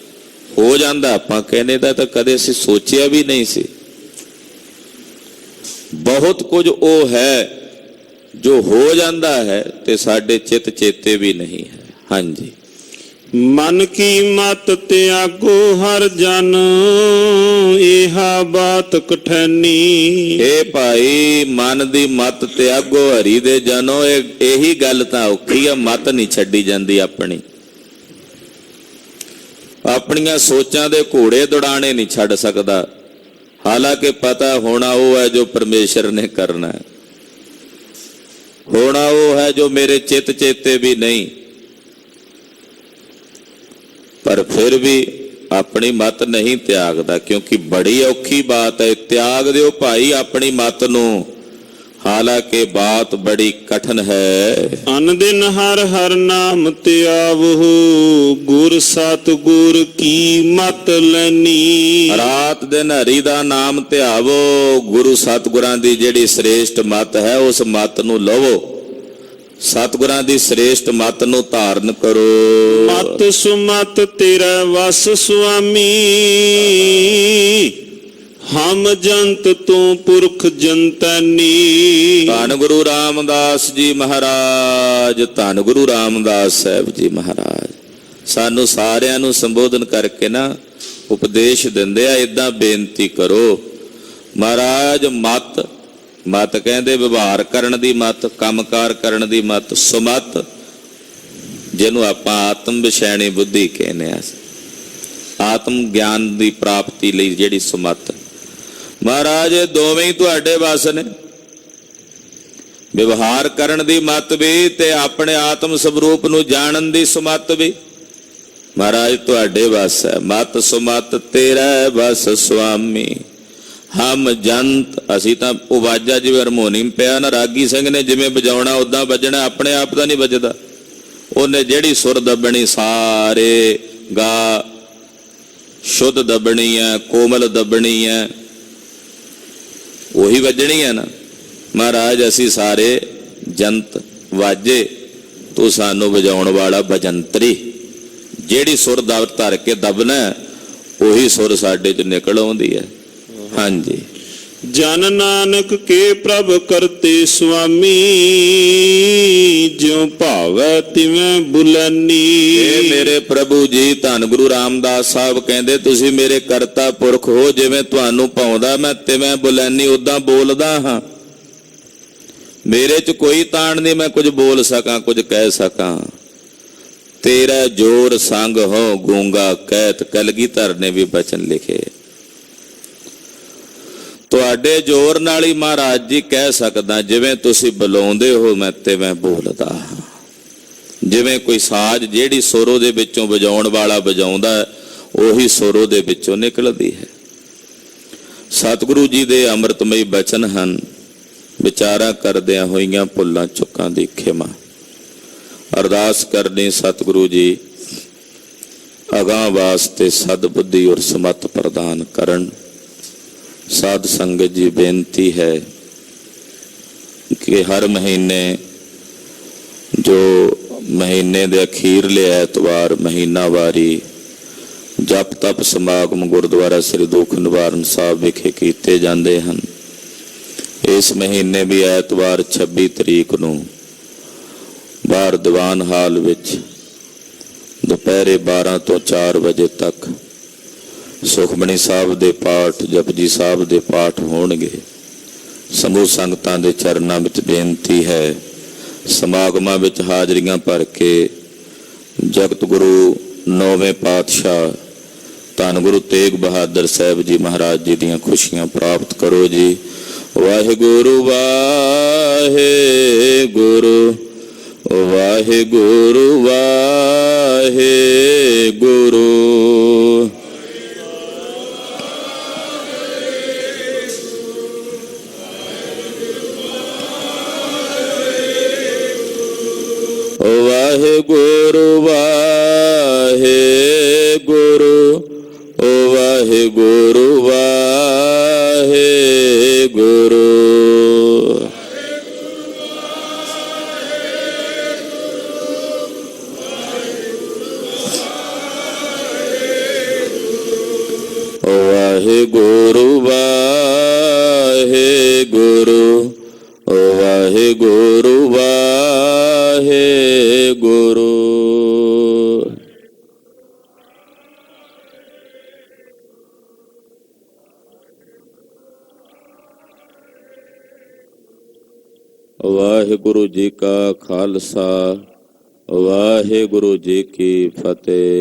ਹੋ ਜਾਂਦਾ। ਆਪਾਂ ਕਹਿੰਦੇ ਦਾ ਤਾਂ ਕਦੇ ਅਸੀਂ ਸੋਚਿਆ ਵੀ ਨਹੀਂ ਸੀ। ਬਹੁਤ ਕੁਝ ਉਹ ਹੈ ਜੋ ਹੋ ਜਾਂਦਾ ਹੈ ਤੇ ਸਾਡੇ ਚਿੱਤ ਚੇਤੇ ਵੀ ਨਹੀਂ ਹੈ। ਹਾਂਜੀ। ਮਨ ਕੀ ਮਤ ਤਿਆਗੋ ਹਰ ਜਨ, ਇਹਾ ਬਾਤ ਕਠੈਨੀ। ਇਹ ਭਾਈ ਮਨ ਦੀ ਮਤ ਤਿਆਗੋ ਹਰੀ ਦੇ ਜਨੋ, ਇਹੀ ਗੱਲ ਤਾਂ ਔਖੀ ਆ। ਮਤ ਨਹੀਂ ਛੱਡੀ ਜਾਂਦੀ ਆਪਣੀ, ਆਪਣੀਆਂ ਸੋਚਾਂ ਦੇ ਘੋੜੇ ਦੌੜਾਣੇ ਨਹੀਂ ਛੱਡ ਸਕਦਾ। ਹਾਲਾਂਕਿ ਪਤਾ ਹੋਣਾ ਉਹ ਹੈ ਜੋ ਪਰਮੇਸ਼ਰ ਨੇ ਕਰਨਾ ਹੈ, ਹੋਣਾ ਉਹ ਹੈ ਜੋ ਮੇਰੇ ਚਿੱਤ ਚੇਤੇ ਵੀ ਨਹੀਂ, ਪਰ ਫਿਰ ਵੀ ਆਪਣੀ ਮਤ ਨਹੀਂ ਤਿਆਗਦਾ, ਕਿਉਂਕਿ ਬੜੀ ਔਖੀ ਬਾਤ ਹੈ। ਤਿਆਗ ਦਿਓ ਭਾਈ ਆਪਣੀ ਮਤ ਨੂੰ, ਹਾਲਾਂਕਿ ਬਾਤ ਬੜੀ ਕਠਨ ਹੈ। ਅਨ ਦਿਨ ਹਰ ਹਰ ਨਾਮ ਧਿਆਵੋ, ਗੁਰ ਸਤ ਗੁਰ ਕੀ ਮਤ ਲੈਨੀ। ਰਾਤ ਦਿਨ ਹਰੀ ਦਾ ਨਾਮ ਧਿਆਵੋ, ਗੁਰੂ ਸਤਿਗੁਰਾਂ ਦੀ ਜਿਹੜੀ ਸ੍ਰੇਸ਼ਟ ਮਤ ਹੈ ਉਸ ਮਤ ਨੂੰ ਲਵੋ, ਸਤਿਗੁਰਾਂ ਦੀ ਸ੍ਰੇਸ਼ਟ ਮਤ ਨੂੰ ਧਾਰਨ ਕਰੋ। ਮਤ ਸੁਮਤ ਤੇਰਾ ਵਸ ਸੁਆਮੀ, ਹਮ ਜੰਤ ਤੂੰ ਪੁਰਖ ਜੰਤਨੀ। ਧੰਨ ਗੁਰੂ ਰਾਮਦਾਸ ਜੀ ਮਹਾਰਾਜ, ਧੰਨ ਗੁਰੂ ਰਾਮਦਾਸ ਸਾਹਿਬ ਜੀ ਮਹਾਰਾਜ ਸਾਨੂੰ ਸਾਰਿਆਂ ਨੂੰ ਸੰਬੋਧਨ ਕਰਕੇ ਨਾ ਉਪਦੇਸ਼ ਦਿੰਦੇ ਆ, ਏਦਾਂ ਬੇਨਤੀ ਕਰੋ ਮਹਾਰਾਜ। ਮਤ ਕਹਿੰਦੇ ਵਿਵਹਾਰ ਕਰਨ ਦੀ ਮਤ, ਕੰਮਕਾਰ ਕਰਨ ਦੀ ਮਤ। ਸੁਮਤ ਜਿਹਨੂੰ ਆਪਾਂ ਆਤਮ ਵਿਸ਼ੈਣੀ ਬੁੱਧੀ ਕਹਿੰਦੇ ਆ, ਆਤਮ ਗਿਆਨ ਦੀ ਪ੍ਰਾਪਤੀ ਲਈ ਜਿਹੜੀ ਸੁਮਤ। ਮਹਾਰਾਜ ਇਹ ਦੋਵੇਂ ਹੀ ਤੁਹਾਡੇ ਵੱਸ ਨੇ, ਵਿਵਹਾਰ ਕਰਨ ਦੀ ਮਤ ਵੀ ਤੇ ਆਪਣੇ ਆਤਮ ਸਰੂਪ ਨੂੰ ਜਾਣਨ ਦੀ ਸੁਮਤ ਵੀ ਮਹਾਰਾਜ ਤੁਹਾਡੇ ਵੱਸ ਹੈ। ਮਤ ਸੁਮਤ ਤੇਰਾ ਵੱਸ ਸੁਆਮੀ, ਹਮ ਜੰਤ। ਅਸੀਂ ਤਾਂ ਉਹ ਵਾਜਾ ਜਿਵੇਂ ਹਾਰਮੋਨੀਅਮ ਪਿਆ ਨਾ, ਰਾਗੀ ਸਿੰਘ ਨੇ ਜਿਵੇਂ ਵਜਾਉਣਾ ਉਦਾਂ ਵੱਜਣਾ, ਆਪਣੇ ਆਪ ਦਾ ਨਹੀਂ ਵੱਜਦਾ। ਉਹਨੇ ਜਿਹੜੀ ਸੁਰ ਦੱਬਣੀ ਸਾਰੇ ਗਾ, ਸ਼ੁੱਧ ਦੱਬਣੀ ਹੈ, ਕੋਮਲ ਦੱਬਣੀ ਹੈ, ਉਹੀ ਵੱਜਣੀ ਹੈ ਨਾ। ਮਹਾਰਾਜ ਅਸੀਂ ਸਾਰੇ ਜੰਤ ਵਾਜੇ, ਤੂੰ ਸਾਨੂੰ ਵਜਾਉਣ ਵਾਲਾ ਭਜੰਤਰੀ। ਜਿਹੜੀ ਸੁਰ ਧਰ ਕੇ ਦੱਬਣਾ ਉਹੀ ਸੁਰ ਸਾਡੇ ਚ ਨਿਕਲ ਆਉਂਦੀ ਹੈ। ਹਾਂਜੀ। ਜਨ ਨਾਨਕ ਕੇ ਪ੍ਰਭ ਕਰਤੇ ਸੁਆਮੀ, ਜਿਉ ਭਾਵੈ ਤਿਵੇਂ ਬੁਲਾਨੀ। ਇਹ ਮੇਰੇ ਪ੍ਰਭੂ ਜੀ, ਧੰਨ ਗੁਰੂ ਰਾਮਦਾਸ ਸਾਹਿਬ ਕਹਿੰਦੇ ਤੁਸੀਂ ਮੇਰੇ ਕਰਤਾ ਪੁਰਖ ਹੋ, ਜਿਵੇਂ ਤੁਹਾਨੂੰ ਭਾਉਂਦਾ ਮੈਂ ਤਿਵੇਂ ਬੁਲਾਨੀ ਉਦਾਂ ਬੋਲਦਾ ਹਾਂ। ਮੇਰੇ ਚ ਕੋਈ ਤਾਣ ਨਹੀਂ ਮੈਂ ਕੁਝ ਬੋਲ ਸਕਾਂ, ਕੁਝ ਕਹਿ ਸਕਾਂ। ਤੇਰਾ ਜੋਰ ਸੰਗ ਹੋ ਗੂੰਗਾ ਕਹਿਤ, ਕਲਗੀਧਰ ਨੇ ਵੀ ਬਚਨ ਲਿਖੇ। ਤੁਹਾਡੇ ਜ਼ੋਰ ਨਾਲ ਹੀ ਮਹਾਰਾਜ ਜੀ ਕਹਿ ਸਕਦਾ, ਜਿਵੇਂ ਤੁਸੀਂ ਬੁਲਾਉਂਦੇ ਹੋ ਮੈਂ ਤਿਵੇਂ ਬੋਲਦਾ ਹਾਂ। ਜਿਵੇਂ ਕੋਈ ਸਾਜ਼ ਜਿਹੜੀ ਸੁਰ ਉਹਦੇ ਵਿੱਚੋਂ ਵਜਾਉਣ ਵਾਲਾ ਵਜਾਉਂਦਾ ਉਹੀ ਸੁਰ ਉਹਦੇ ਵਿੱਚੋਂ ਨਿਕਲਦੀ ਹੈ। ਸਤਿਗੁਰੂ ਜੀ ਦੇ ਅੰਮ੍ਰਿਤਮਈ ਬਚਨ ਹਨ, ਵਿਚਾਰਾਂ ਕਰਦਿਆਂ ਹੋਈਆਂ ਭੁੱਲਾਂ ਚੁੱਕਾਂ ਦੀ ਖਿਮਾ। ਅਰਦਾਸ ਕਰਨੀ ਸਤਿਗੁਰੂ ਜੀ ਅਗਾਂਹ ਵਾਸਤੇ ਸਦਬੁੱਧੀ ਔਰ ਸਮਤ ਪ੍ਰਦਾਨ ਕਰਨ। ਸਾਧ ਸੰਗਤ ਜੀ ਬੇਨਤੀ ਹੈ ਕਿ ਹਰ ਮਹੀਨੇ ਜੋ ਮਹੀਨੇ ਦੇ ਅਖੀਰਲੇ ਐਤਵਾਰ ਮਹੀਨਾਵਾਰੀ ਜਪ ਤਪ ਸਮਾਗਮ ਗੁਰਦੁਆਰਾ ਸ੍ਰੀ ਦੁੱਖ ਨਿਵਾਰਨ ਸਾਹਿਬ ਵਿਖੇ ਕੀਤੇ ਜਾਂਦੇ ਹਨ। ਇਸ ਮਹੀਨੇ ਵੀ ਐਤਵਾਰ 26 ਤਰੀਕ ਨੂੰ ਬਾਹਰ ਦੀਵਾਨ ਹਾਲ ਵਿੱਚ ਦੁਪਹਿਰੇ 12 ਤੋਂ 4 ਵਜੇ ਤੱਕ ਸੁਖਮਨੀ ਸਾਹਿਬ ਦੇ ਪਾਠ, ਜਪਜੀ ਸਾਹਿਬ ਦੇ ਪਾਠ ਹੋਣਗੇ। ਸਮੂਹ ਸੰਗਤਾਂ ਦੇ ਚਰਨਾਂ ਵਿੱਚ ਬੇਨਤੀ ਹੈ, ਸਮਾਗਮਾਂ ਵਿੱਚ ਹਾਜ਼ਰੀਆਂ ਭਰ ਕੇ ਜਗਤ ਗੁਰੂ 9ਵੇਂ ਪਾਤਸ਼ਾਹ ਧੰਨ ਗੁਰੂ ਤੇਗ ਬਹਾਦਰ ਸਾਹਿਬ ਜੀ ਮਹਾਰਾਜ ਜੀ ਦੀਆਂ ਖੁਸ਼ੀਆਂ ਪ੍ਰਾਪਤ ਕਰੋ ਜੀ। ਵਾਹਿਗੁਰੂ ਵਾਹਿਗੁਰੂ ਵਾਹਿਗੁਰੂ ਵਾਹਿਗੁਰੂ। ਵਾਹਿਗੁਰੂ ਵਾਹਿਗੁਰੂ ਵਾਹਿਗੁਰੂ ਵਾਹਿਗੁਰੂ। ਵਾਹਿਗੁਰੂ ਵਾਹਿਗੁਰੂ ਵਾਹਿਗੁਰੂ ਵਾਹਿਗੁਰੂ। ਵਾਹਿਗੁਰੂ ਜੀ ਕਾ ਖਾਲਸਾ ਵਾਹਿਗੁਰੂ ਜੀ ਕੀ ਫਤਿਹ।